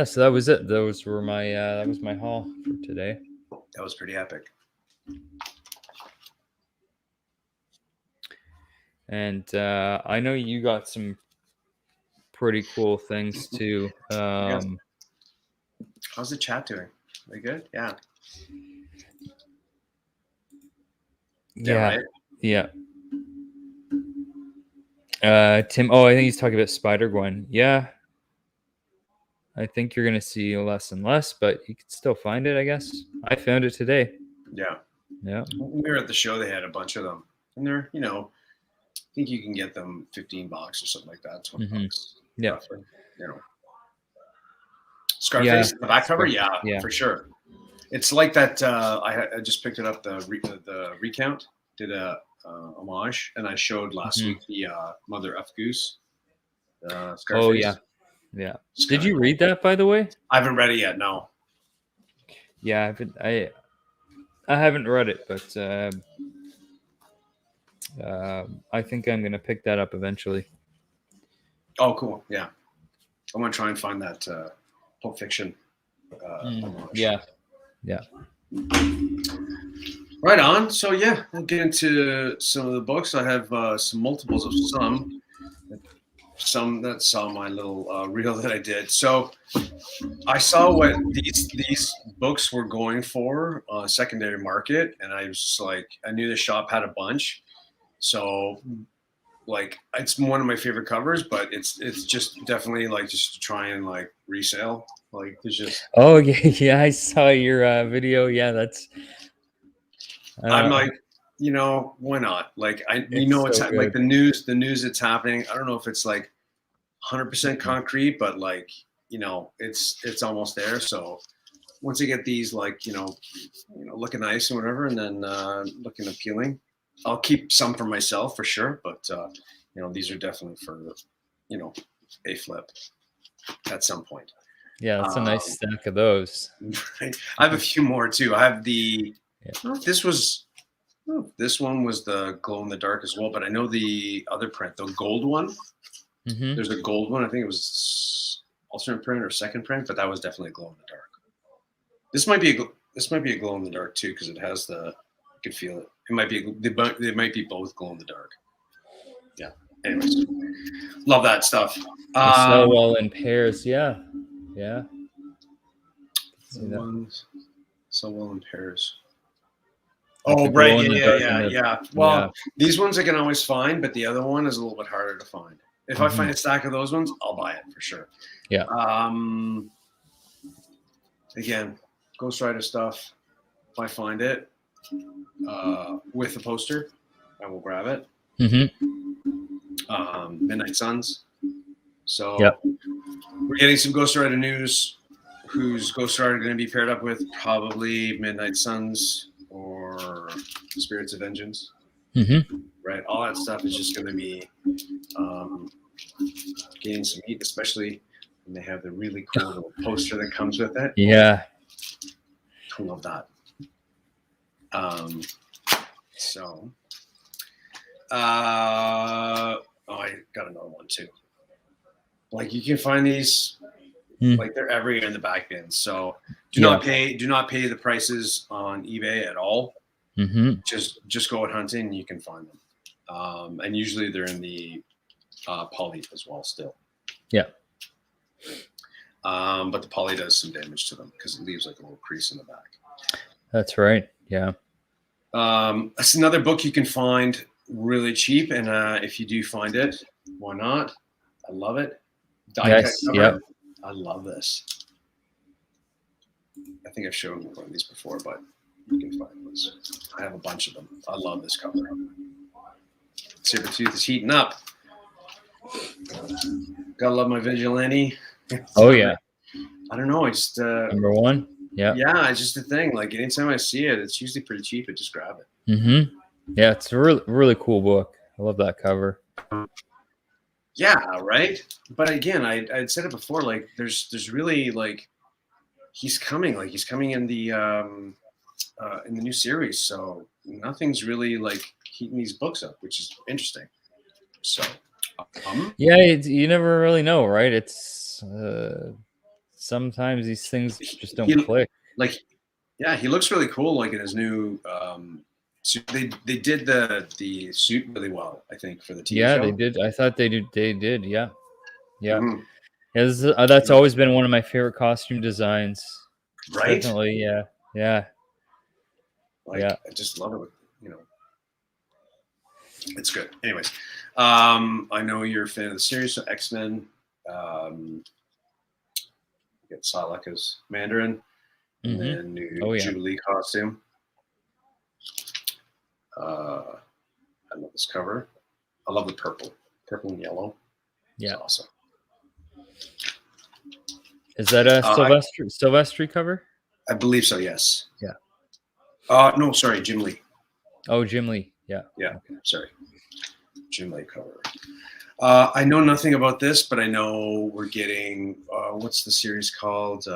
so that was it. Those were my that was my haul for today. That was pretty epic. And I know you got some pretty cool things too. How's the chat doing? Very good. Yeah. Yeah. Tim, I think he's talking about Spider-Gwen. Yeah. I think you're going to see less and less, but you can still find it, I guess. I found it today. Yeah. Yeah. When we were at the show, they had a bunch of them. And they're, I think you can get them $15 or something like that. $20. Yeah. Roughly, Scarface, the back cover? Yeah, for sure. It's like that. I just picked it up. The recount did a homage, and I showed last week the Mother F Goose. Scarface. Oh yeah. Did you read that, by the way? I haven't read it yet. No. Yeah, I haven't read it, but I think I'm gonna pick that up eventually. Oh, cool. Yeah, I'm gonna try and find that Pulp Fiction. Yeah. Right on. So yeah, we'll get into some of the books. I have some multiples of some that saw my little reel that I did. So I saw what these books were going for on secondary market, and I was just like, I knew the shop had a bunch. So it's one of my favorite covers, but it's just definitely just to try and resale. There's just. Oh yeah, I saw your video. Yeah, that's. I'm why not? It's so the news that's happening. I don't know if it's 100% concrete, but you know, it's almost there. So once I get these, like, looking nice and whatever, and then looking appealing, I'll keep some for myself for sure. But these are definitely for a flip at some point. Yeah, that's a nice stack of those. I have a few more too. I have the. I don't know if this one was the glow in the dark as well, but I know the other print, the gold one. Mm-hmm. There's a gold one. I think it was alternate print or second print, but that was definitely a glow in the dark. This might be a glow in the dark too, because it has the. You can feel it. It might be. They might be both glow in the dark. Yeah. Anyways, love that stuff. So well in pairs. Yeah. So well in pairs. Oh, right. Yeah. Well, these ones I can always find, but the other one is a little bit harder to find. If I find a stack of those ones, I'll buy it for sure. Yeah. Again, Ghost Rider stuff. If I find it with a poster, I will grab it. Mm-hmm. Midnight Suns. So we're getting some Ghost Rider news. Who's Ghost Rider going to be paired up with? Probably Midnight Suns or Spirits of Vengeance. Mm-hmm. Right? All that stuff is just going to be gaining some heat, especially when they have the really cool little poster that comes with it. Yeah. I love that. I got another one too. Like, you can find these, like, they're everywhere in the back bins. So do not pay the prices on eBay at all. Mm-hmm. Just go out hunting and you can find them. And usually they're in the poly as well still. Yeah. But the poly does some damage to them because it leaves like a little crease in the back. That's right. Yeah. It's another book you can find really cheap, and if you do find it, why not? I love it. Yes. Yep. I love this. I think I've shown one of these before, but you can find this. I have a bunch of them. I love this cover. Sabretooth is heating up. Gotta love my Vigilante. Oh yeah. I don't know. I just number one. Yeah. Yeah, it's just the thing. Like, anytime I see it, it's usually pretty cheap. I just grab it. Mm-hmm. Yeah, it's a really, really cool book. I love that cover. Yeah, right. But again, I'd said it before. Like, there's really, like, he's coming in the new series. So nothing's really like heating these books up, which is interesting. So yeah, you never really know, right? It's sometimes these things just don't click. Like, yeah, he looks really cool. Like, in his new suit. They did the suit really well, I think, for the TV show. Yeah, they did. I thought they did. Yeah. Mm-hmm. Yeah, that's always been one of my favorite costume designs. Right? Definitely, yeah. Like, I just love it. It's good. Anyways, I know you're a fan of the series, so X-Men. Get Psylocke as Mandarin, and then new Jubilee costume. I love this cover. I love the purple and yellow. Yeah, it's awesome. Is that a Silvestri cover? I believe so. Yes. Yeah. No, sorry, Jim Lee. Oh, Jim Lee. Yeah. Yeah. Okay. Sorry, Jim Lee cover. I know nothing about this, but I know we're getting what's the series called?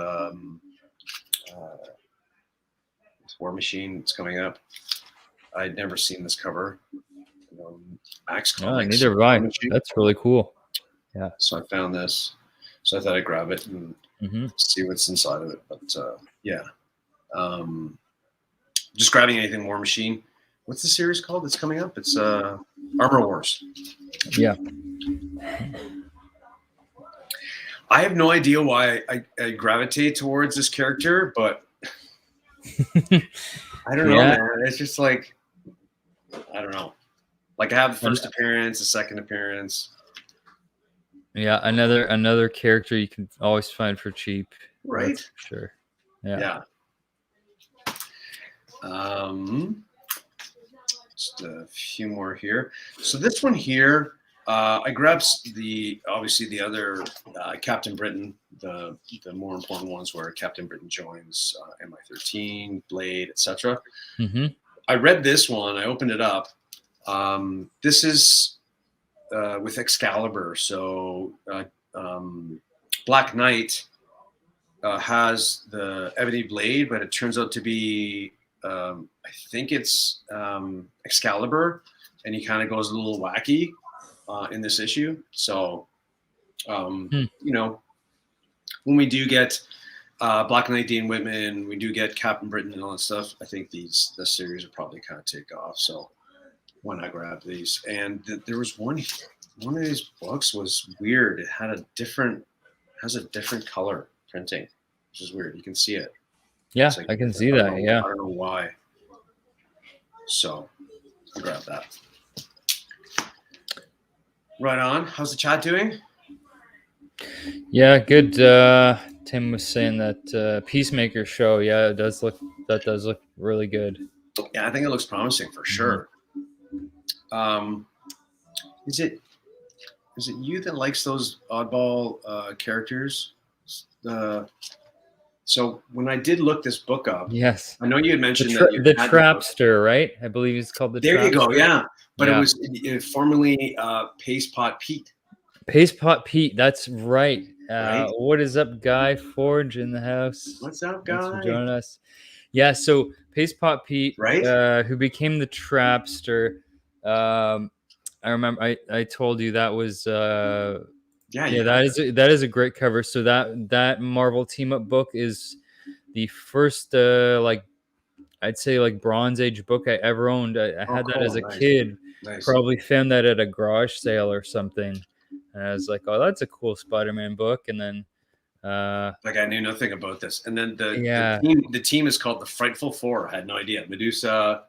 War Machine. It's coming up. I'd never seen this cover. Max Comics. Neither have I. That's really cool. Yeah. So I found this. So I thought I'd grab it and see what's inside of it. But yeah. Just grabbing anything War Machine. What's the series called that's coming up? It's Armor Wars. Yeah. I have no idea why I gravitate towards this character, but I don't know, man. It's just like, I don't know. Like, I have the first appearance, the second appearance. Yeah, another character you can always find for cheap. Right? For sure. Yeah. Just a few more here. So this one here, I grabbed obviously the other Captain Britain, the more important ones where Captain Britain joins MI13, Blade, etc. Mm-hmm. I read this one. I opened it up. This is with Excalibur. So Black Knight has the ebony blade, but it turns out to be I think it's Excalibur, and he kind of goes a little wacky in this issue. So you know, when we do get Black Knight, Dean Whitman, we do get Captain Britain and all that stuff, I think the series will probably kind of take off. So why not grab these? And there was one of these books was weird. It had a different color printing, which is weird. You can see it. Yeah, like, I can see that. Yeah, I don't know why. So I grabbed that. Right on. How's the chat doing? Yeah, good. Tim was saying that Peacemaker show. Yeah, it does look really good. Yeah, I think it looks promising for sure. Is it you that likes those oddball characters? So when I did look this book up, yes, I know you had mentioned the Trapster, right? I believe it's called the. There Trapster. You go, yeah. But it was formerly Paste Pot Pete. Paste Pot Pete, that's right. Right. What is up, Guy Forge in the house? What's up, Guy? Thanks for joining us. Yeah, so Paste Pot Pete, right? Who became the Trapster. I remember I told you that was that is a great cover. So that Marvel team up book is the first I'd say like Bronze Age book I ever owned. I had that as a kid. Nice. Probably found that at a garage sale or something. And I was like, oh, that's a cool Spider-Man book. And then like I knew nothing about this. And then the team is called the Frightful Four. I had no idea. Medusa,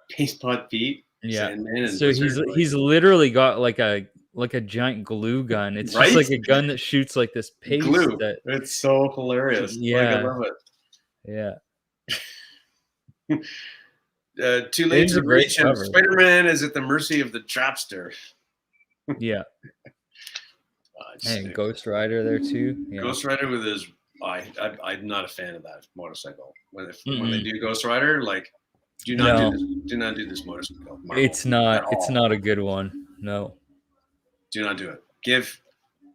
Paste Pot Pete. Yeah. Sandman, so he's literally got like a giant glue gun. It's just like a gun that shoots like this paste. Glue. It's so hilarious. Yeah. Like, I love it. Yeah. Too late to reach him. Spider-Man is at the mercy of the Trapster. Yeah. And Ghost Rider there too. Yeah. Ghost Rider with his I'm not a fan of that motorcycle. When they do Ghost Rider, like do not do this motorcycle. Marvel, it's not a good one. No. Do not do it.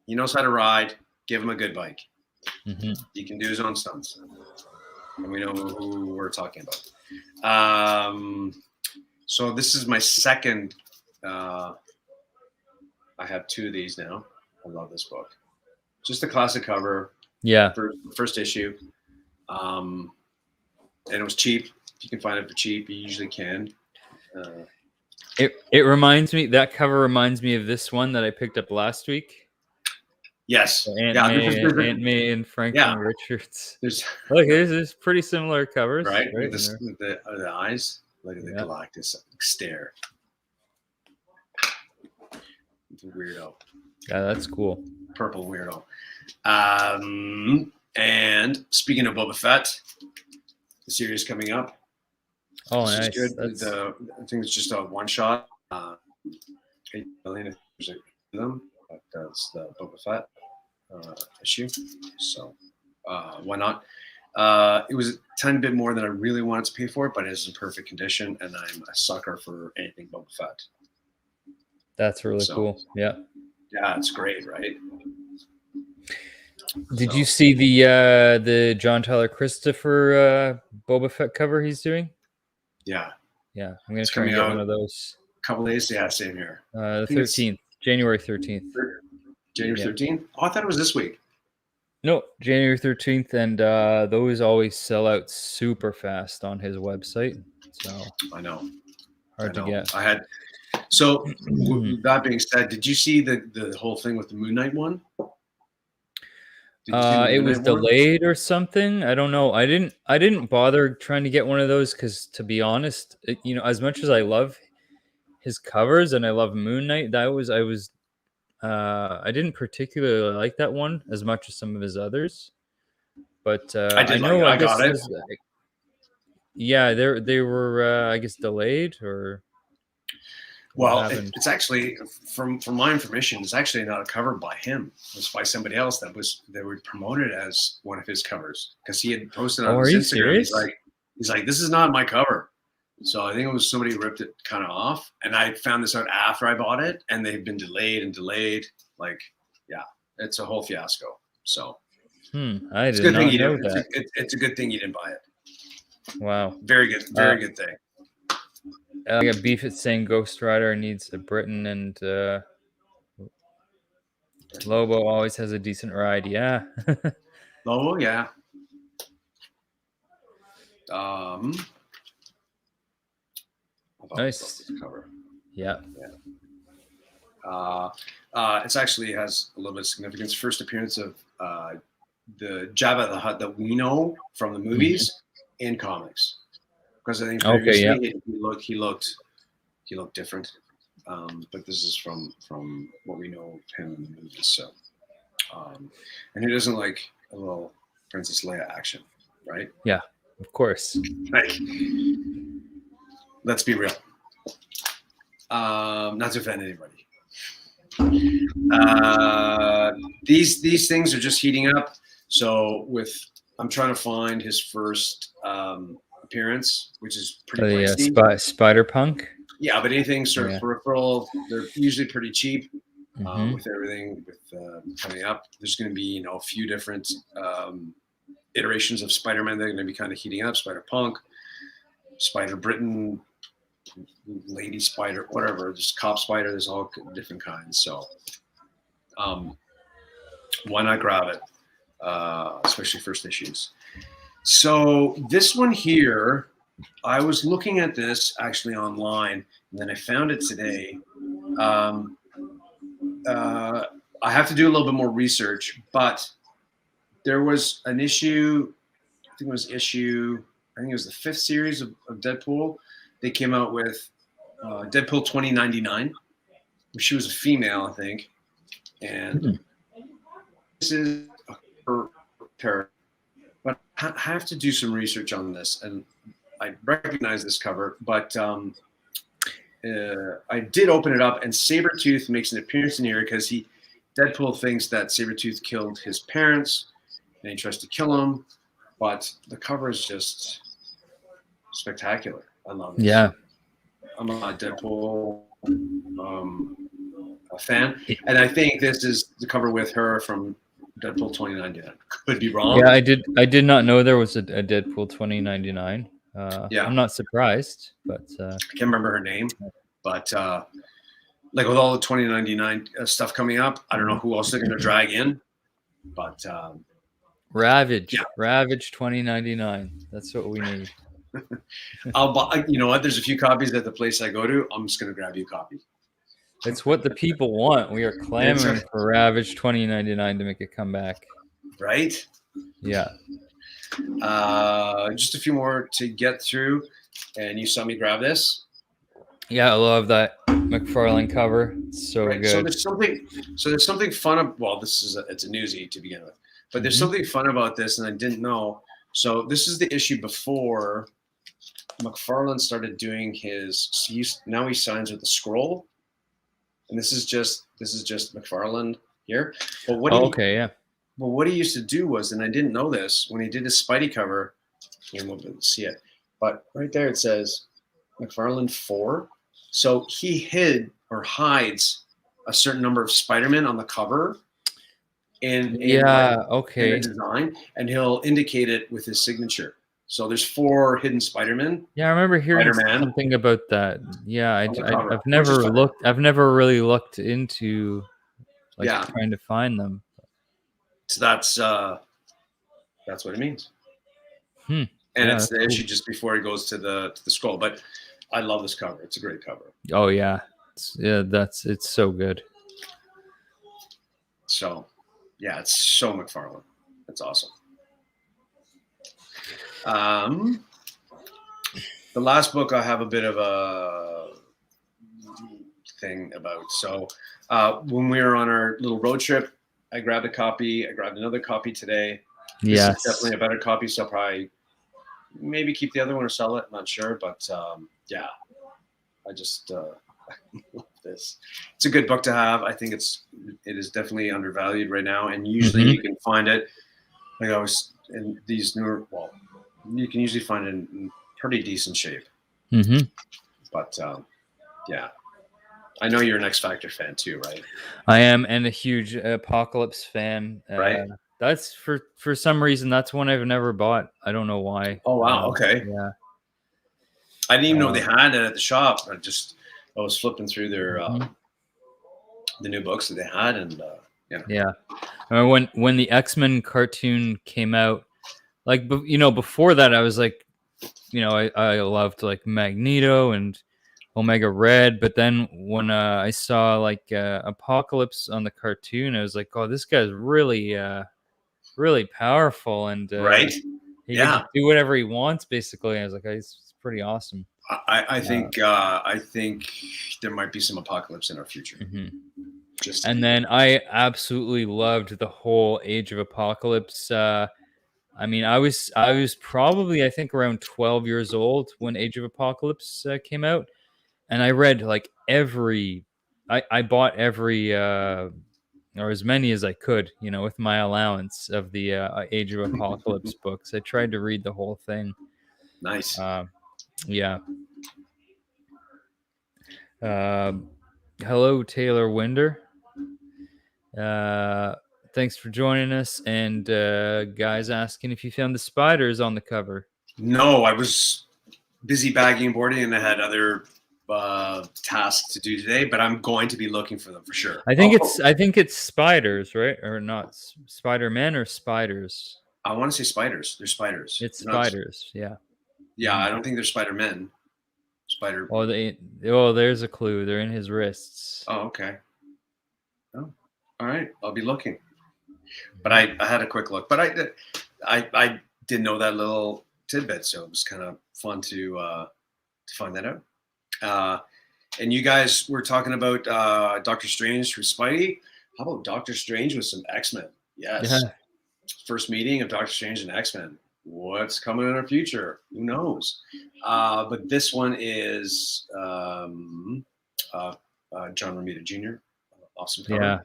He knows how to ride. Give him a good bike. Mm-hmm. He can do his own stunts. And we know who we're talking about. So this is my second. I have two of these now. I love this book. Just a classic cover. Yeah. First issue. And it was cheap. If you can find it for cheap, you usually can. It reminds me, that cover reminds me of this one that I picked up last week. Yes. Aunt May and Franklin Richards. There's pretty similar covers. Right? With the eyes. Look at the Galactus stare. The weirdo. Yeah, that's cool. Purple weirdo. And speaking of Boba Fett, the series coming up. Oh, nice. Good. I think it's just a one shot. 8 million of them. That's the Boba Fett issue. So why not? It was a tiny bit more than I really wanted to pay for it, but it's in perfect condition, and I'm a sucker for anything Boba Fett. That's really cool. Yeah. Yeah, it's great, right? Did you see the John Tyler Christopher Boba Fett cover he's doing? Yeah. Yeah, I'm gonna try and get one of those. Couple days, yeah, same here. The 13th, January 13th. January 13th? Oh, I thought it was this week. No, January 13th, and those always sell out super fast on his website. So I know. Hard to get. I had. So that being said, did you see the whole thing with the Moon Knight one? It was delayed or something. I don't know. I didn't bother trying to get one of those because, to be honest, as much as I love his covers and I love Moon Knight, I didn't particularly like that one as much as some of his others. But I got it. Yeah, they were I guess delayed or. Well, happened? it's actually from my information, it's actually not a cover by him. It's by somebody else that would promote it as one of his covers because he had posted on his Instagram. Serious? He's like, this is not my cover. So I think it was somebody ripped it kind of off, and I found this out after I bought it, and they've been delayed. Like, yeah, it's a whole fiasco. So I it's did a good thing not you know didn't. that. It's a good thing you didn't buy it. Wow. Very good thing. I got beef at saying Ghost Rider needs a Britain, and Lobo always has a decent ride. Yeah. Oh yeah. Nice. Cover. Yeah. It's actually has a little bit of significance. First appearance of the Jabba the Hutt that we know from the movies in comics. Because I think previously he looked different. But this is from what we know of him in the movies. So, and he doesn't like a little Princess Leia action, right? Yeah, of course. Like, let's be real. Not to offend anybody. These things are just heating up. So I'm trying to find his first appearance, which is pretty pricey. Spider-Punk. Yeah, but anything sort of peripheral, they're usually pretty cheap. With everything coming up, there's going to be a few different iterations of Spider-Man. They're going to be kind of heating up. Spider-Punk, Spider-Britain, Lady Spider, whatever, just Cop Spider. There's all different kinds. So why not grab it, especially first issues. So this one here, I was looking at this actually online, and then I found it today. I have to do a little bit more research, but there was an issue. I think it was the 5th series of Deadpool. They came out with Deadpool 2099. She was a female, I think, and this is her character. But I have to do some research on this, and I recognize this cover, but I did open it up, and Sabretooth makes an appearance in here because Deadpool thinks that Sabretooth killed his parents, and he tries to kill him, but the cover is just spectacular. I love it. Yeah. I'm a Deadpool a fan, and I think this is the cover with her from Deadpool 2099. Could be wrong. Yeah, I did not know there was a Deadpool 2099. I'm not surprised, but I can't remember her name, but like with all the 2099 stuff coming up, I don't know who else they're going to drag in, but Ravage 2099. That's what we need. I'll buy. You know what? There's a few copies at the place I go to. I'm just going to grab you a copy. It's what the people want. We are clamoring for Ravage 2099 to make a comeback. Right? Yeah. Just a few more to get through, and you saw me grab this. Yeah, I love that McFarlane cover. It's so good. So there's something fun. Well, it's a newsie to begin with, but there's something fun about this, and I didn't know. So this is the issue before McFarlane started doing now he signs with the Scroll, and this is just McFarlane here. But what he used to do was, and I didn't know this, when he did his Spidey cover, you won't be able to see it, but right there it says McFarlane 4. So he hides a certain number of Spider-Man on the cover in a design, and he'll indicate it with his signature. So there's 4 hidden Spider-Man. Yeah, I remember hearing something about that. Yeah, I've never really looked into trying to find them. So that's what it means. And it's the issue just before it goes to the Scroll. But I love this cover. It's a great cover. Oh yeah, it's so good. So yeah, it's so McFarlane. It's awesome. The last book I have a bit of a thing about. So when we were on our little road trip, I grabbed a copy. I grabbed another copy today. This is definitely a better copy, so I'll probably maybe keep the other one or sell it. I'm not sure, but yeah, I just love this. It's a good book to have. I think it is definitely undervalued right now, and usually you can find it. Like I was in these newer, well, you can usually find it in pretty decent shape. But yeah, I know you're an X Factor fan too, right? I am, and a huge Apocalypse fan. Right. That's for some reason that's one I've never bought. I don't know why. Oh wow. Okay. Yeah. I didn't even know they had it at the shop. I was flipping through their the new books that they had, and yeah. When the X-Men cartoon came out, like before that, I was like, I loved like Magneto and Omega Red, but then when I saw like Apocalypse on the cartoon, I was like, oh, this guy's really really powerful, and right. He can do whatever he wants, basically. I was like, it's pretty awesome. I think there might be some Apocalypse in our future. And then I absolutely loved the whole Age of Apocalypse. I mean, I was probably, I think, around 12 years old when Age of Apocalypse came out, and I read like I bought every or as many as I could, with my allowance of the Age of Apocalypse books. I tried to read the whole thing. Nice. Yeah. Hello, Taylor Winder. Thanks for joining us. And guys asking if you found the spiders on the cover. No, I was busy bagging and boarding, and I had other tasks to do today, but I'm going to be looking for them for sure. I think it's spiders, right? Or not Spider-Man or spiders? I want to say spiders. They're spiders. It's spiders, yeah. Yeah, I don't think they're Spider-Men. Spider. Oh, there's a clue. They're in his wrists. Oh, okay. Oh, all right. I'll be looking. But I had a quick look. But I didn't know that little tidbit, so it was kind of fun to find that out. And you guys were talking about Doctor Strange for Spidey. How about Doctor Strange with some X-Men? Yes. Yeah. First meeting of Doctor Strange and X-Men. What's coming in our future? Who knows? But this one is John Romita Jr. Awesome cover. Yeah,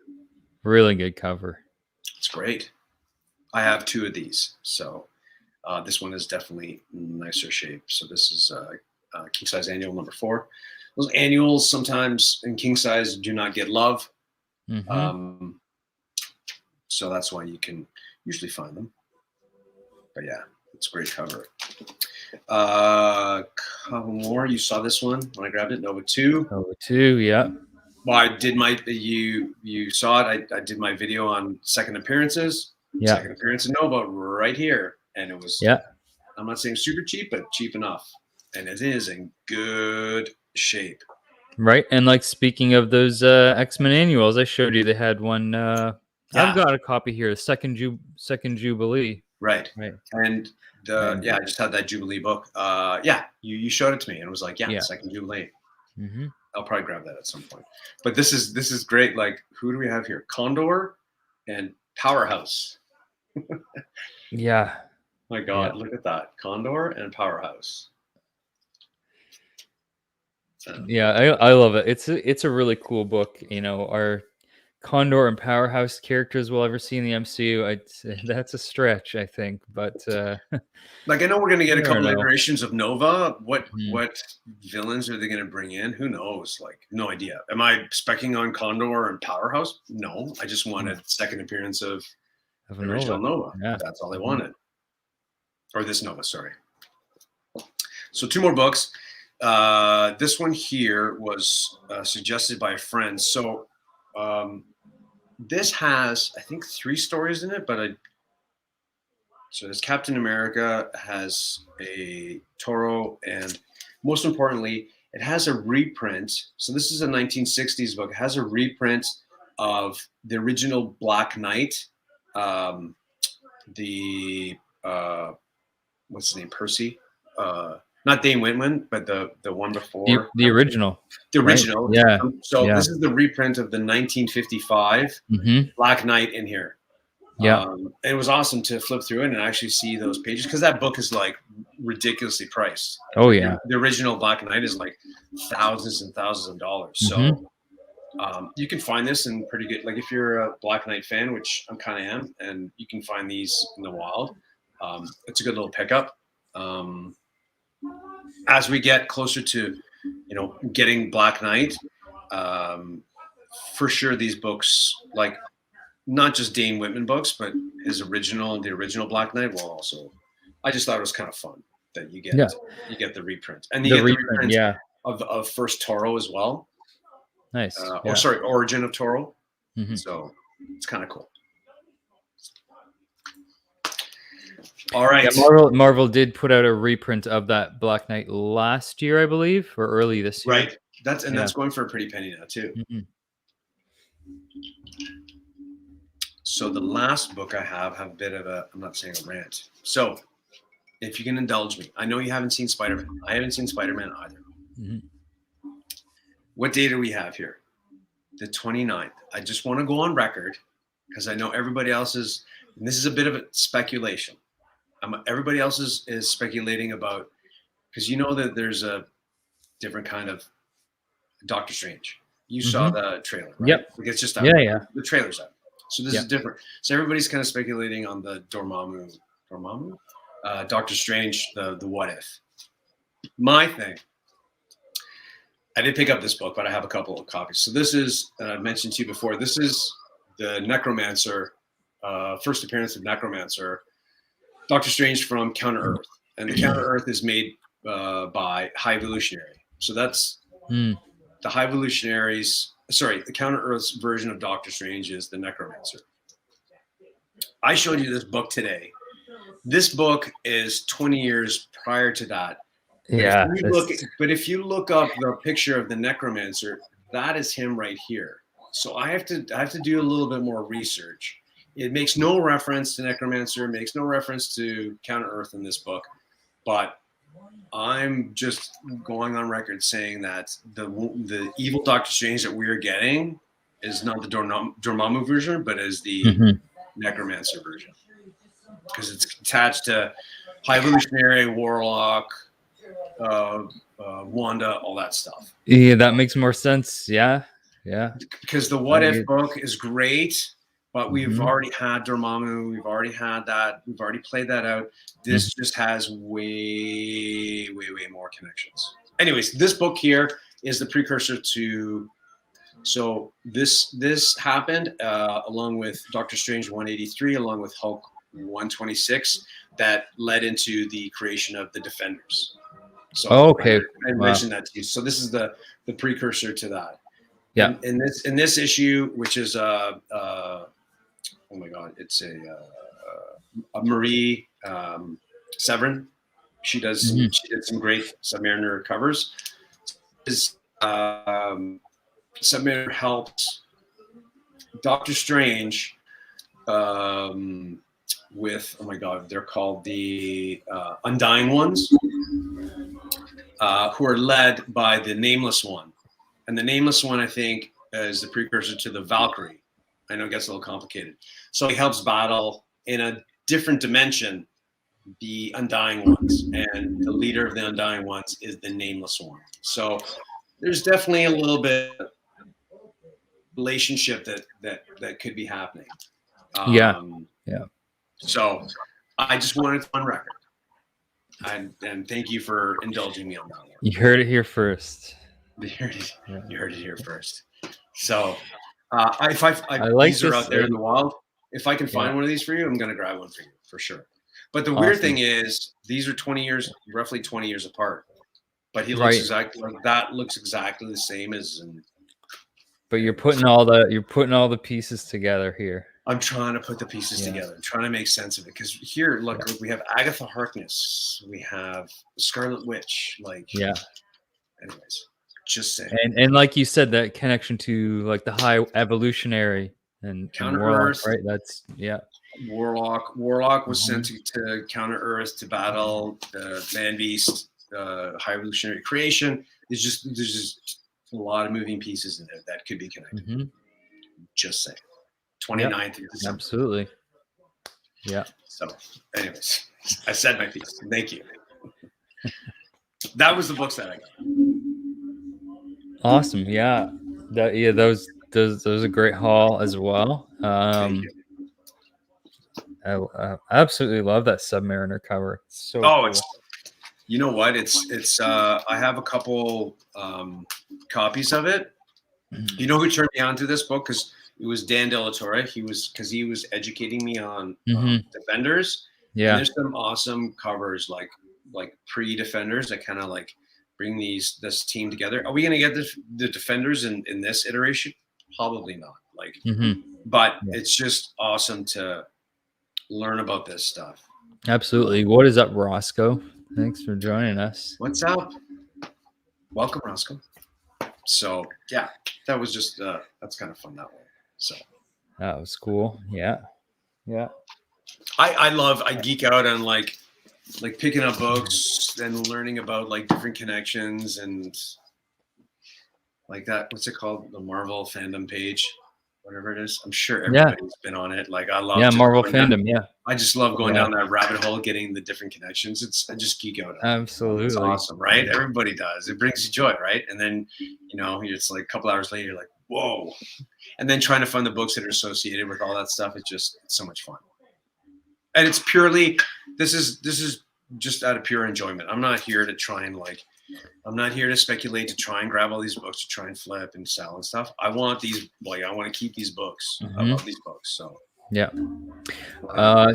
really good cover. It's great. I have two of these, so this one is definitely nicer shape. So this is King Size Annual number 4. Those annuals sometimes in King Size do not get love. So that's why you can usually find them. But yeah, it's a great cover. Couple more. You saw this one when I grabbed it. Nova 2. Nova 2, yeah. Well, I did you saw it. I did my video on second appearances. Yeah. Second appearance of Nova right here. And it was, I'm not saying super cheap, but cheap enough. And it is in good shape. Right. And like speaking of those X-Men annuals, I showed you they had one. I've got a copy here, second Jubilee. Right. And I just had that Jubilee book. You showed it to me and it was like, second Jubilee. I'll probably grab that at some point. But this is great. Like, who do we have here? Condor and Powerhouse. Yeah. My God, look at that. Condor and Powerhouse. Yeah, I love it. It's a really cool book. Our Condor and Powerhouse characters we'll ever see in the MCU. That's a stretch, I think. But like, I know we're gonna get a couple iterations of Nova. What villains are they gonna bring in? Who knows? Like, no idea. Am I specking on Condor and Powerhouse? No, I just wanted second appearance of original Nova. Yeah. That's all I wanted. Or this Nova, sorry. So 2 more books. This one here was suggested by a friend. So this has, I think, 3 stories in it, but so this Captain America has a Toro, and most importantly, it has a reprint. So this is a 1960s book. It has a reprint of the original Black Knight. What's his name? Percy. Not Dane Whitman, but the one before. The original. The original. Right? Yeah. So this is the reprint of the 1955 Black Knight in here. Yeah. It was awesome to flip through it and actually see those pages, because that book is like ridiculously priced. Oh yeah. The original Black Knight is like thousands and thousands of dollars. Mhm. So you can find this in pretty good, like if you're a Black Knight fan, which I kind of am, and you can find these in the wild. It's a good little pickup. As we get closer to, getting Black Knight, for sure these books, like not just Dane Whitman books, but the original Black Knight will also. I just thought it was kind of fun that you get the reprint, and you get the reprint of First Toro as well. Nice. Origin of Toro. Mm-hmm. So it's kind of cool. All right. Yeah, Marvel did put out a reprint of that Black Knight last year, I believe, or early this year. Right. That's going for a pretty penny now too. Mm-hmm. So the last book I have a bit of I'm not saying a rant. So if you can indulge me, I know you haven't seen Spider-Man. I haven't seen Spider-Man either. Mm-hmm. What day do we have here? The 29th. I just want to go on record, because I know everybody else is, and this is a bit of a speculation. Everybody else is speculating about, because you know that there's a different kind of Doctor Strange. You saw the trailer, right? Yep. Like it's just out. Yeah. The trailer's out. So this is different. So everybody's kind of speculating on the Dormammu, Doctor Strange, the what if. My thing, I did pick up this book, but I have a couple of copies. So this is, and I've mentioned to you before, this is the Necromancer, first appearance of Necromancer, Doctor Strange from Counter Earth. And the Counter Earth is made by High Evolutionary. So that's the High Evolutionaries. Sorry, the Counter Earth's version of Doctor Strange is the Necromancer. I showed you this book today. This book is 20 years prior to that. Yeah. But if you look up the picture of the Necromancer, that is him right here. So I have to do a little bit more research. It makes no reference to Necromancer, makes no reference to Counter Earth in this book, but I'm just going on record saying that the evil Doctor Strange that we're getting is not the Dormammu version, but is the Necromancer version, because it's attached to High Evolutionary, Warlock, Wanda, all that stuff. Yeah, that makes more sense. Yeah. Because the What If book is great, but we've already had Dormammu. We've already had that. We've already played that out. This just has way more connections. Anyways, this book here is the precursor to. So this happened along with Doctor Strange 183, along with Hulk 126, that led into the creation of the Defenders. So okay, I mentioned that to you. So this is the precursor to that. Yeah. In this issue, which is oh my God, it's a Marie Severin. She did some great Submariner covers. Submariner helped Doctor Strange with, oh my God, they're called the Undying Ones, who are led by the Nameless One. And the Nameless One, I think, is the precursor to the Valkyrie. I know it gets a little complicated. So he helps battle in a different dimension the Undying Ones. And the leader of the Undying Ones is the Nameless One. So there's definitely a little bit of relationship that could be happening. Yeah. So I just wanted it on record. And thank you for indulging me on that one. You heard it here first. You heard it here first. So if I like these are out there in the wild. If I can find one of these for you, I'm going to grab one for you for sure. But the weird thing is, these are roughly 20 years apart. But he looks exactly like that. Looks exactly the same as. But you're putting all the pieces together here. I'm trying to put the pieces together. I'm trying to make sense of it, because here, look, we have Agatha Harkness, we have Scarlet Witch, Anyways, just saying. And like you said, that connection to like the High Evolutionary and Counter Earth, right? That's Warlock. Warlock was sent to Counter Earth to battle the Man Beast, High Evolutionary creation. There's just a lot of moving pieces in there that could be connected. Just saying. 29th. Absolutely. Yeah. So, anyways, I said my piece. Thank you. That was the books that I got. Awesome. Yeah. Those a great haul as well. Thank you. I absolutely love that Submariner cover. It's so Oh, cool. it's, you know what? It's I have a couple copies of it. You know who turned me on to this book? Because it was Dan Delatorre. He was educating me on Defenders. Yeah. And there's some awesome covers like pre-Defenders that kind of like bring this team together. Are we gonna get the Defenders in this iteration? Probably not. Like, but it's just awesome to learn about this stuff. Absolutely. What is up, Roscoe? Thanks for joining us. What's up? Welcome, Roscoe. So yeah, that was just that's kind of fun that way. So that was cool. Yeah. I geek out on like picking up books and learning about like different connections and like that. What's it called? The Marvel fandom page, whatever it is. I'm sure everybody's been on it. Like I love Marvel fandom. I just love going down that rabbit hole, getting the different connections. I just geek out. Absolutely. It's awesome, right? Everybody does. It brings you joy, right? And then, it's like a couple hours later, you're like, whoa. And then trying to find the books that are associated with all that stuff, it's so much fun. And it's purely, this is just out of pure enjoyment. I'm not here to try and I'm not here to speculate, to try and grab all these books, to try and flip and sell and stuff. I want I want to keep these books. I love these books. So yeah.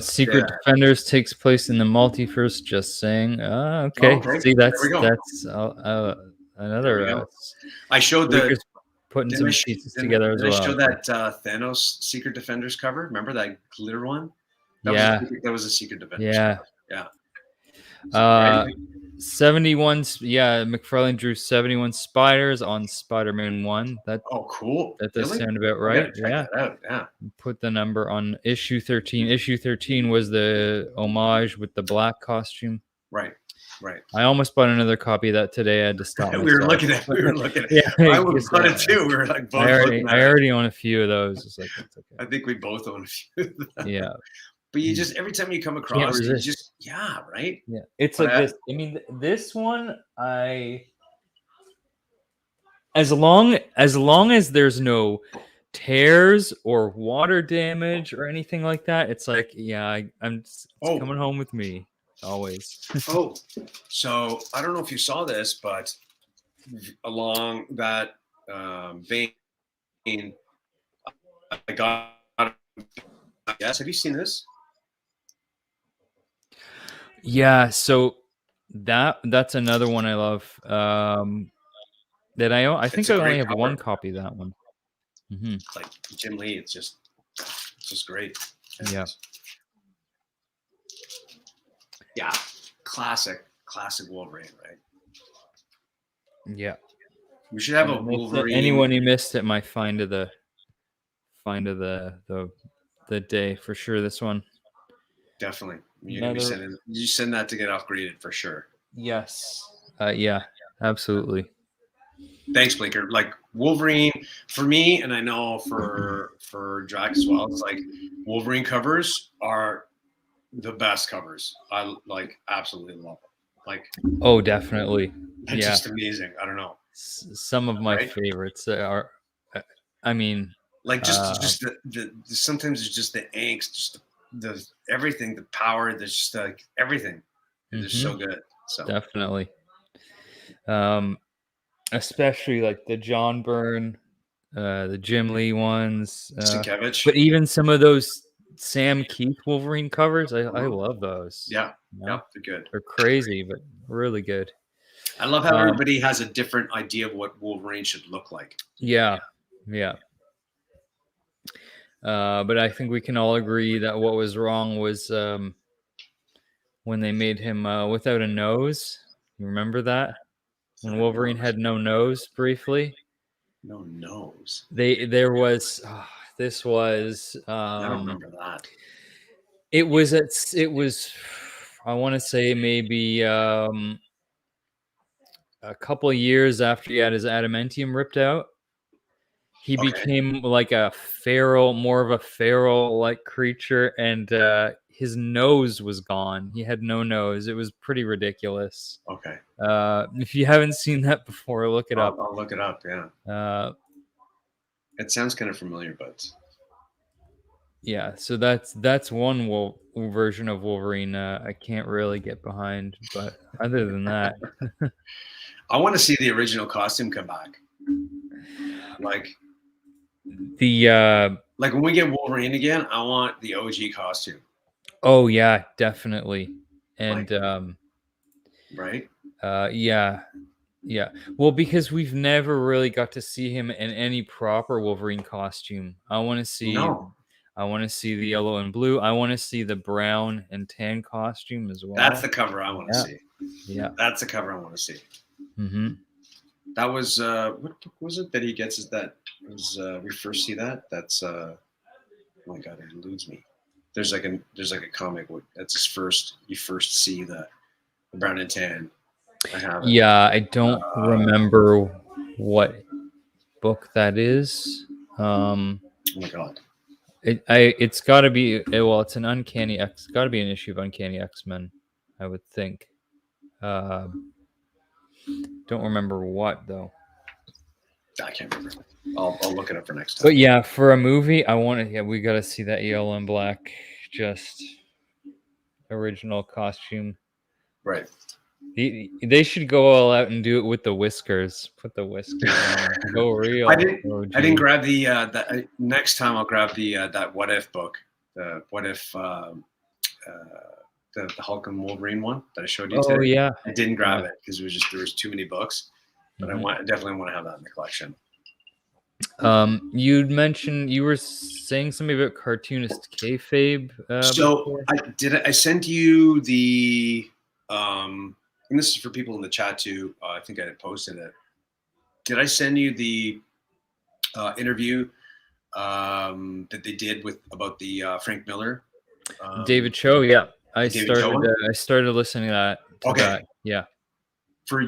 Secret Defenders takes place in the multiverse. Just saying. Okay. See, that's another. I showed putting some pieces together as well. I showed that Thanos Secret Defenders cover. Remember that glitter one? That was a Secret Defenders. Yeah. 71. Yeah, McFarlane drew 71 spiders on Spider-Man 1. Cool. That does sound about right. Yeah. Put the number on issue 13. Issue 13 was the homage with the black costume. Right. I almost bought another copy of that today. I had to stop. We were looking at it. Yeah, I would have bought it too. We were like both. I already own a few of those. It's like, that's okay. I think we both own a few. Yeah. But you just, every time you come across, you just, right? Yeah. It's like this. I mean, this one, as long as there's no tears or water damage or anything like that, it's like, it's coming home with me always. So I don't know if you saw this, but along that vein, I got, have you seen this? Yeah, so that's another one I love. That I think I only have one copy of that one. Like Jim Lee, it's just great. Yeah. Yeah, classic Wolverine, right? Yeah. We should have a Wolverine. Anyone who missed it might find of the day for sure. This one. Definitely. You send that to get upgraded for sure. Yes. Yeah, absolutely. Thanks, Blinker. Like Wolverine for me, and I know for Drac as well, it's like Wolverine covers are the best covers. I absolutely love it. Like, oh, definitely. It's just amazing. I don't know. Some of my favorites are, I mean, like just the sometimes it's just the angst, just the everything, the power, there's just like everything. It's just so good. So definitely. Especially like the John Byrne, the Jim Lee ones, but even some of those Sam Keith Wolverine covers, I love those. Yeah, they're good. They're crazy, but really good. I love how everybody has a different idea of what Wolverine should look like. Yeah. But I think we can all agree that what was wrong was when they made him without a nose. You remember that? When Wolverine had no nose briefly. No nose. There was this was I don't remember that. It was I want to say maybe a couple of years after he had his adamantium ripped out. He became like a feral, more of a feral like creature, and his nose was gone. He had no nose. It was pretty ridiculous. Okay. If you haven't seen that before, look it up. I'll look it up. Yeah. It sounds kind of familiar, but yeah. So that's one version of Wolverine I can't really get behind. But other than that, I want to see the original costume come back. Like when we get Wolverine again, I want the OG costume. Oh yeah, definitely. And right? Yeah. Well, because we've never really got to see him in any proper Wolverine costume. I want to see the yellow and blue. I want to see the brown and tan costume as well. That's the cover I want to see. Yeah. That's the cover I want to see. Mm-hmm. That was what was it that he gets? Is that was we first see that? That's oh my god, it eludes me. There's like a comic that's his first. You first see the brown and tan. I don't remember what book that is. Oh my god. It's got to be it's an Uncanny X. Got to be an issue of Uncanny X-Men, I would think. Don't remember what though. I can't remember. I'll look it up for next time. But yeah, for a movie, I want to. Yeah, we got to see that yellow and black, just original costume. Right. They should go all out and do it with the whiskers. Put the whiskers on. Go real. I didn't grab the next time I'll grab the that What If book. The What If the Hulk and Wolverine one that I showed you today. Oh yeah. I didn't grab it because there was too many books. But I definitely want to have that in the collection. You'd mentioned you were saying something about cartoonist kayfabe. So I sent you the and this is for people in the chat too. I think I had posted it. Did I send you the interview that they did about the Frank Miller? David Cho, yeah. I started listening to that. Okay. Yeah. For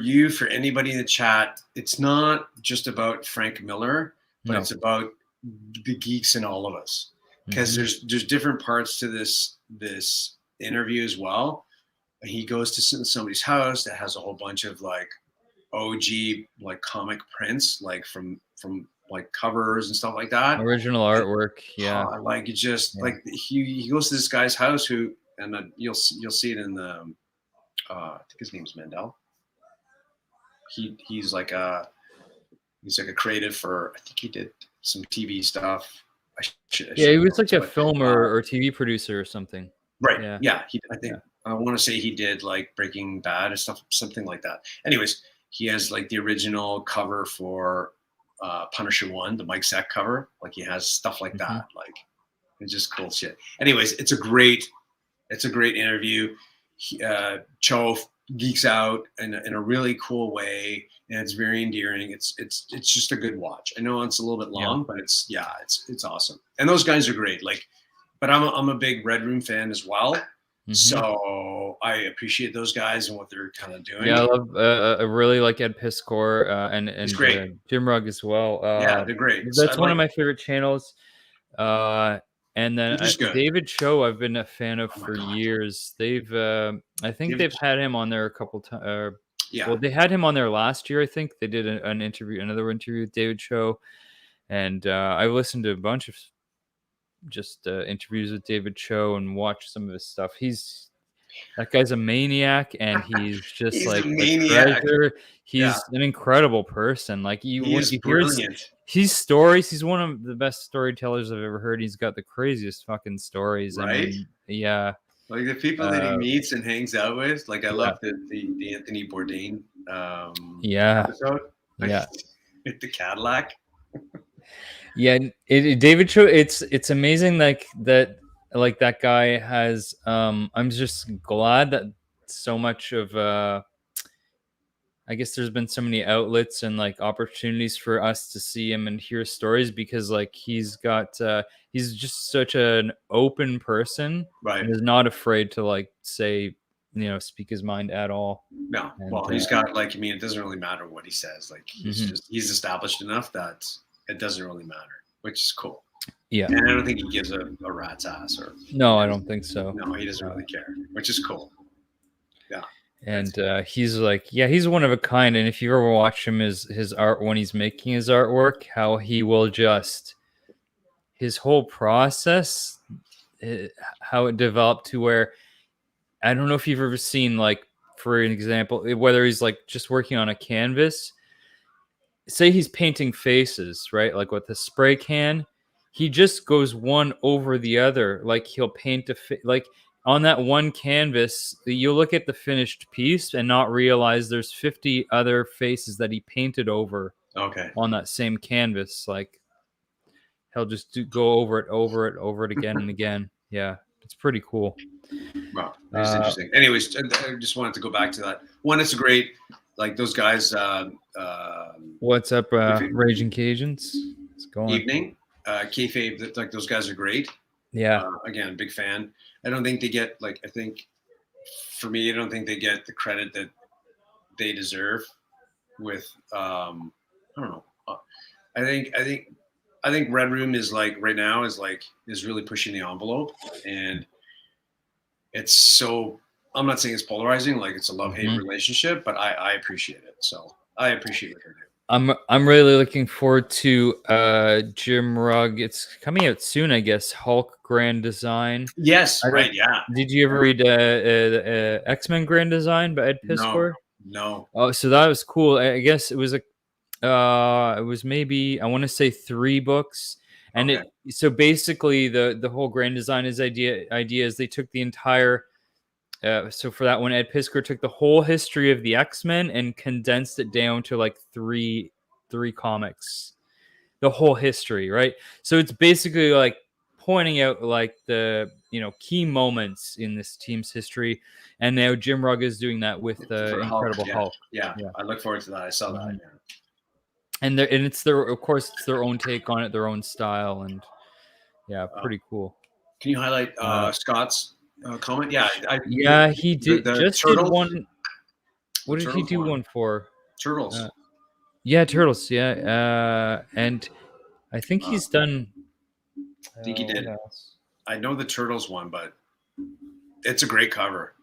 anybody in the chat, it's not just about Frank Miller, but it's about the geeks in all of us. Because there's different parts to this interview as well. He goes to somebody's house that has a whole bunch of like OG like comic prints, like from like covers and stuff like that. Original artwork, yeah. Like it just like he goes to this guy's house and you'll see it in the I think his name's Mandel. He's like a creative for, I think he did some TV stuff. He was like a film or TV producer or something. Right. Yeah. I want to say he did like Breaking Bad or stuff, something like that. Anyways, he has like the original cover for Punisher 1, the Mike Zeck cover. Like he has stuff like that. Like it's just cool shit. Anyways, it's a great interview. Cho geeks out in a really cool way, and it's very endearing. It's just a good watch. I know it's a little bit long, but it's awesome. And those guys are great. Like, but I'm a big Red Room fan as well. So I appreciate those guys and what they're kind of doing. Yeah, I love. I really like Ed Piscore and Jim Rugg as well. Yeah, they're great. That's one of my favorite channels. And then David Cho, I've been a fan of for years. They've, I think they've had him on there a couple times. Well, they had him on there last year. I think they did another interview with David Cho, and I've listened to a bunch of just interviews with David Cho and watched some of his stuff. That guy's a maniac, and he's just like a treasure. He's an incredible person. Like when you hear his stories, he's one of the best storytellers I've ever heard. He's got the craziest fucking stories. Right? I mean, yeah. Like the people that he meets and hangs out with. Like I love the Anthony Bourdain episode. With the Cadillac. David Cho, it's amazing like that guy has I'm just glad that so much of I guess there's been so many outlets and like opportunities for us to see him and hear stories, because like he's just such an open person, right? And is not afraid to like say, speak his mind at all. No, well, he's got like, I mean, it doesn't really matter what he says. Like he's established enough that it doesn't really matter, which is cool. Yeah. And I don't think he gives a rat's ass. Or No, I don't think so. No, he doesn't really care, which is cool. Yeah. And he's like, yeah, he's one of a kind. And if you ever watch him his art when he's making his artwork, how he will just his whole process, how it developed to where I don't know if you've ever seen, like, for an example, whether he's like just working on a canvas. Say he's painting faces, right? Like with a spray can, he just goes one over the other. Like he'll paint like on that one canvas, you'll look at the finished piece and not realize there's 50 other faces that he painted over on that same canvas. Like he'll just go over it again and again. Yeah, it's pretty cool. Wow, that's interesting. Anyways, I just wanted to go back to that. One, it's great. Like those guys. What's up, Raging Cajuns? It's going. Evening. Kayfabe, like those guys are great. Yeah. Again, big fan. I don't think they get, like, I think for me, I don't think they get the credit that they deserve with, I don't know. I think Red Room is like right now is really pushing the envelope, and it's so, I'm not saying it's polarizing, like it's a love-hate relationship, but I appreciate it. So I appreciate what they're doing. I'm really looking forward to Jim Rugg. It's coming out soon, I guess. Hulk Grand Design. Yes, right. Yeah. Did you ever read X-Men Grand Design by Ed Piscore? No. Oh, so that was cool. I guess it was it was maybe, I want to say 3 books, and so basically the whole Grand Design idea is they took the entire. So for that one, Ed Piscore took the whole history of the X-Men and condensed it down to like three comics, the whole history, right? So it's basically like pointing out like the key moments in this team's history, and now Jim Rugg is doing that with the Incredible Hulk. Yeah, I look forward to that. I saw that. And it's of course it's their own take on it, their own style, and pretty cool. Can you highlight Scott's comment? He did did one. What did he do one for? Turtles. Turtles. Yeah, and I think he's done. I think he did. I know the Turtles one, but it's a great cover.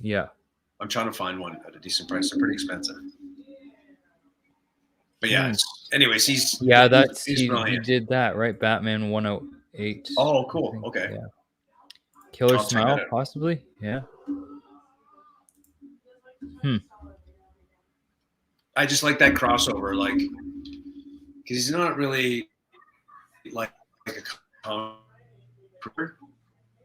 Yeah. I'm trying to find one at a decent price. They're pretty expensive. But yeah. Anyways, he's he did that, right? Batman 108. Oh, cool. Okay. Yeah. Killer Smile, possibly. Yeah. I just like that crossover, like, because he's not really like a comic book.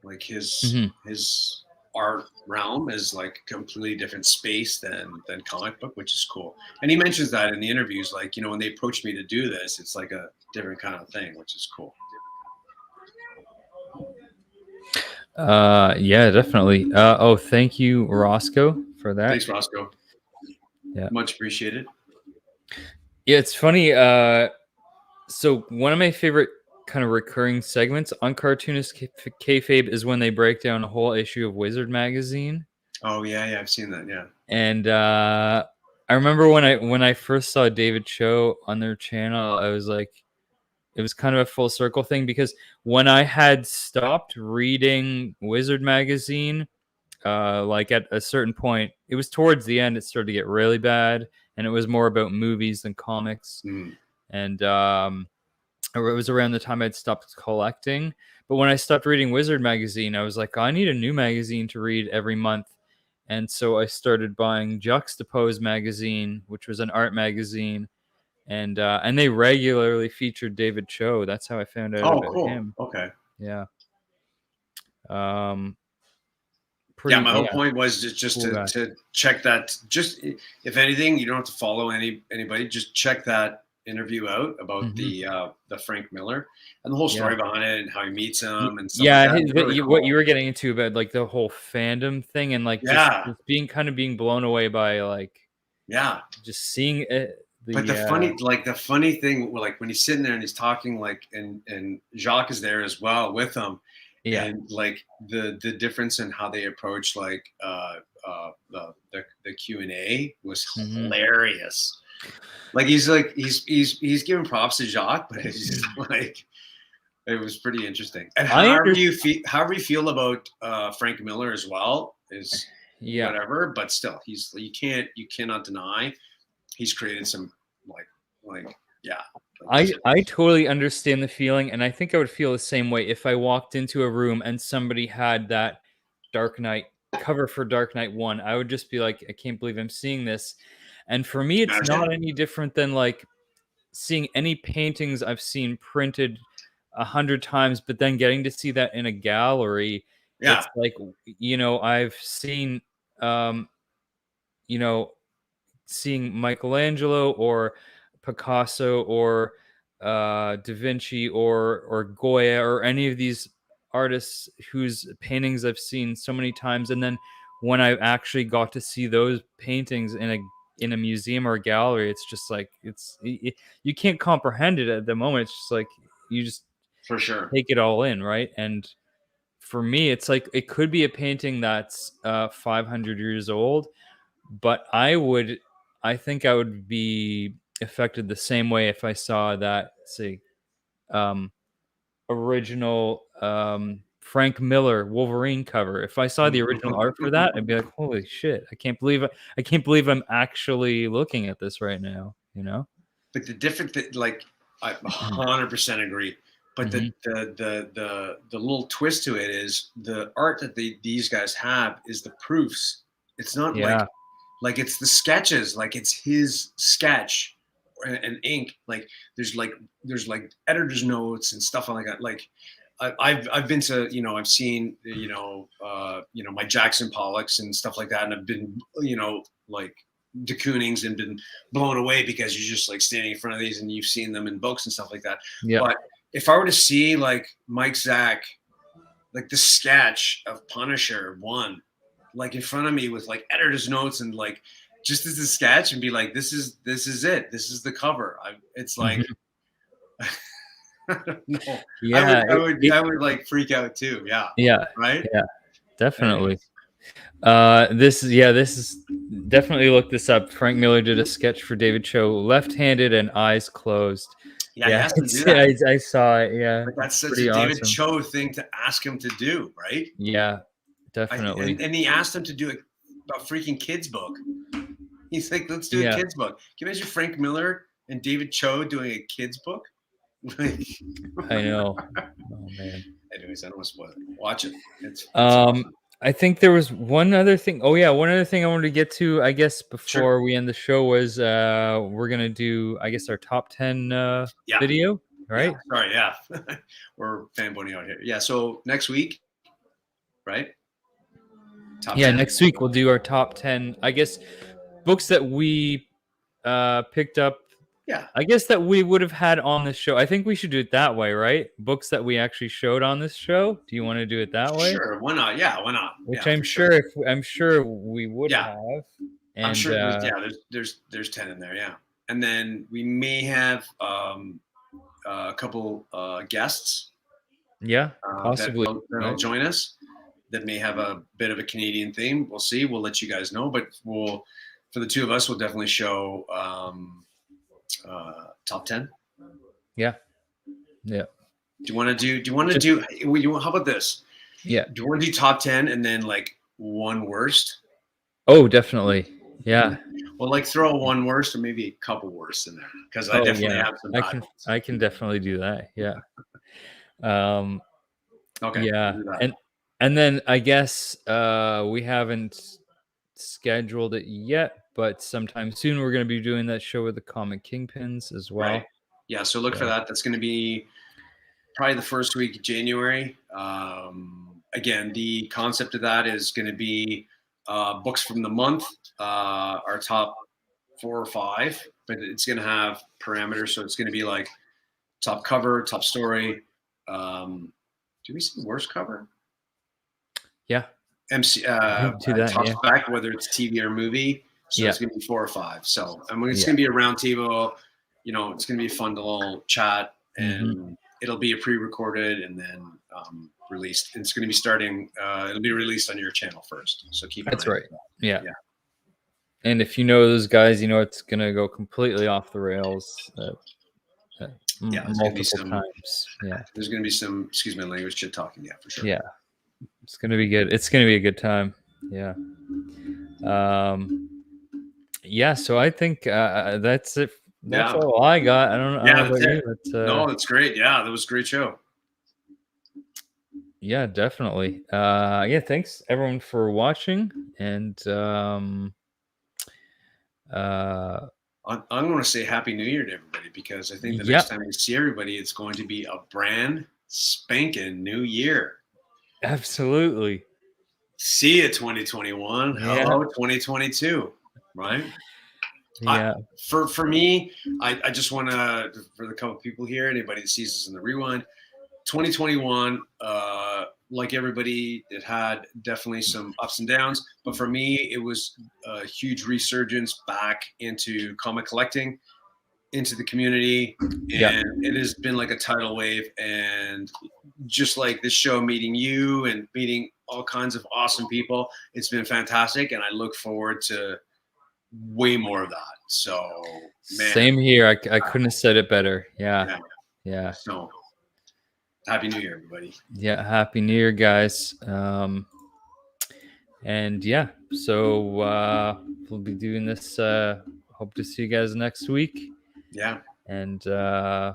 Like his art realm is like a completely different space than comic book, which is cool. And he mentions that in the interviews, like, when they approached me to do this, it's like a different kind of thing, which is cool. Yeah, definitely. Thank you, Roscoe, for that. Thanks, Roscoe. Yeah, much appreciated. Yeah, it's funny. So one of my favorite kind of recurring segments on Cartoonist Kayfabe is when they break down a whole issue of Wizard magazine. Oh yeah, I've seen that. Yeah. And I remember when I first saw David Cho on their channel, I was like, it was kind of a full circle thing, because when I had stopped reading Wizard magazine, like at a certain point, it was towards the end, it started to get really bad, and it was more about movies than comics. And it was around the time I'd stopped collecting. But when I stopped reading Wizard magazine, I was like, I need a new magazine to read every month. And so I started buying Juxtapose magazine, which was an art magazine. And they regularly featured David Cho. That's how I found out about him. Okay. Yeah. My whole point was just to check that. Just if anything, you don't have to follow anybody. Just check that interview out about the Frank Miller and the whole story behind it and how he meets him and stuff. Yeah, like really cool. What you were getting into about like the whole fandom thing and like just being blown away by like just seeing it. But the funny thing, like when he's sitting there and he's talking, like, and Jacques is there as well with him, Yeah. And like the difference in how they approach like the Q&A was Mhm. hilarious. Like he's giving props to Jacques, but it's just like it was pretty interesting. And I however you feel about Frank Miller as well is Yeah. whatever, but still you cannot deny he's created some like yeah. I totally understand the feeling, and I think I would feel the same way if I walked into a room and somebody had that Dark Knight cover for Dark Knight 1. I would just be like, I can't believe I'm seeing this. And for me, it's Imagine. not any different than like seeing any paintings I've seen printed 100 times, but then getting to see that in a gallery. Yeah. It's like, I've seen, um, you know, seeing Michelangelo or Picasso or Da Vinci or Goya or any of these artists whose paintings I've seen so many times, and then when I actually got to see those paintings in a museum or a gallery, it's just like you can't comprehend it at the moment. It's just like you just For sure. take it all in, right? And for me, it's like it could be a painting that's 500 years old, but I think I would be affected the same way if I saw that, say, um, original Frank Miller Wolverine cover. If I saw the original art for that, I'd be like, "Holy shit! I can't believe I'm actually looking at this right now." You know? But the different like I 100% agree. But Mhm. the little twist to it is the art that these guys have is the proofs. It's not Yeah. like it's the sketches, like it's his sketch and ink. Like there's like editor's notes and stuff like that. Like I've been to I've seen my Jackson Pollocks and stuff like that, and I've been like de Koonings and been blown away because you're just like standing in front of these and you've seen them in books and stuff like that. Yeah. But if I were to see like Mike Zack, like the sketch of Punisher 1, like in front of me with like editor's notes and like just as a sketch and be like, this is it. This is the cover. It's like, Mhm. I don't know. Yeah. I would like freak out too. Yeah. Yeah. Right. Yeah. Definitely. Anyways. This is definitely look this up. Frank Miller did a sketch for David Cho, left-handed and eyes closed. Yeah. He Yeah, has to do that. I saw it. Yeah, Like that's it's such a pretty David awesome. Cho thing to ask him to do. Right. Yeah, definitely. And he asked him to do a freaking kids book. He's like, let's do a Yeah, kids book. Can you imagine Frank Miller and David Cho doing a kids book? I know. Oh man. Anyways, I don't want to spoil it. Watch it. It's Um, I think there was one other thing. Oh yeah, one other thing I wanted to get to, I guess, Sure. before we end the show was we're gonna do, I guess, our top 10 Yeah. video, right? Yeah. Sorry, yeah. We're fanboying out here. Yeah, so next week, right? Top Yeah, 10. next week we'll do our top 10, I guess, books that we picked up. Yeah. I guess that we would have had on this show. I think we should do it that way, right? Books that we actually showed on this show. Do you want to do it that way? Sure. Why not? Yeah, why not? Which Yeah, I'm for sure I'm sure we would Yeah. have. And I'm sure there's 10 in there, yeah. And then we may have a couple guests yeah, possibly. that'll right? join us that may have a bit of a Canadian theme. We'll see. We'll let you guys know, but for the two of us, we'll definitely show top 10. Yeah. Yeah. Do you want to do how about this? Yeah. Do you want to do top 10 and then like one worst? Oh, definitely. Yeah. Well, like throw one worst or maybe a couple worst in there because I definitely have some bad ones. I can definitely do that. Yeah. Okay. Yeah. And then I guess we haven't scheduled it yet, but sometime soon we're going to be doing that show with the comic kingpins as well. Right. Yeah. So look for that. That's going to be probably the first week of January. Again, the concept of that is going to be books from the month, our top 4 or 5, but it's going to have parameters. So it's going to be like top cover, top story. Do we see worst cover? Yeah. MC do that, top yeah. spec, whether it's TV or movie. So Yeah. it's going to be 4 or 5. So it's going to be a round table. It's going to be a fun little chat, and it'll be a pre-recorded, and then released. It's going to be starting. It'll be released on your channel first, so keep. That's right. Yeah. Yeah. And if you know those guys, you know it's gonna go completely off the rails. Multiple times. Yeah. There's going to be some. Excuse my language. Shit talking. Yeah, for sure. Yeah. It's gonna be good. It's gonna be a good time. Yeah. Yeah. So I think that's it. That's all I got. I don't know about you. But, no, it's great. Yeah, that was a great show. Yeah, definitely. Yeah, thanks everyone for watching. And I'm going to say Happy New Year to everybody, because I think the next time we see everybody, it's going to be a brand spanking new year. Absolutely. See you 2021. Hello 2022. Right? Yeah. For me, I just want to, for the couple people here, anybody that sees this in the rewind, 2021, like everybody, it had definitely some ups and downs. But for me, it was a huge resurgence back into comic collecting, into the community. And it has been like a tidal wave. And just like this show, meeting you and meeting all kinds of awesome people, it's been fantastic. And I look forward to way more of that. So, man. Same here. I couldn't have said it better. Yeah. So, Happy New Year, everybody. Yeah, Happy New Year, guys. And yeah, so we'll be doing this. Hope to see you guys next week. Yeah. And I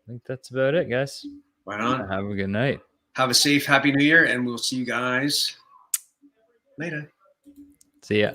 think that's about it, guys. Right on. Have a good night. Have a safe, Happy New Year, and we'll see you guys later. See ya.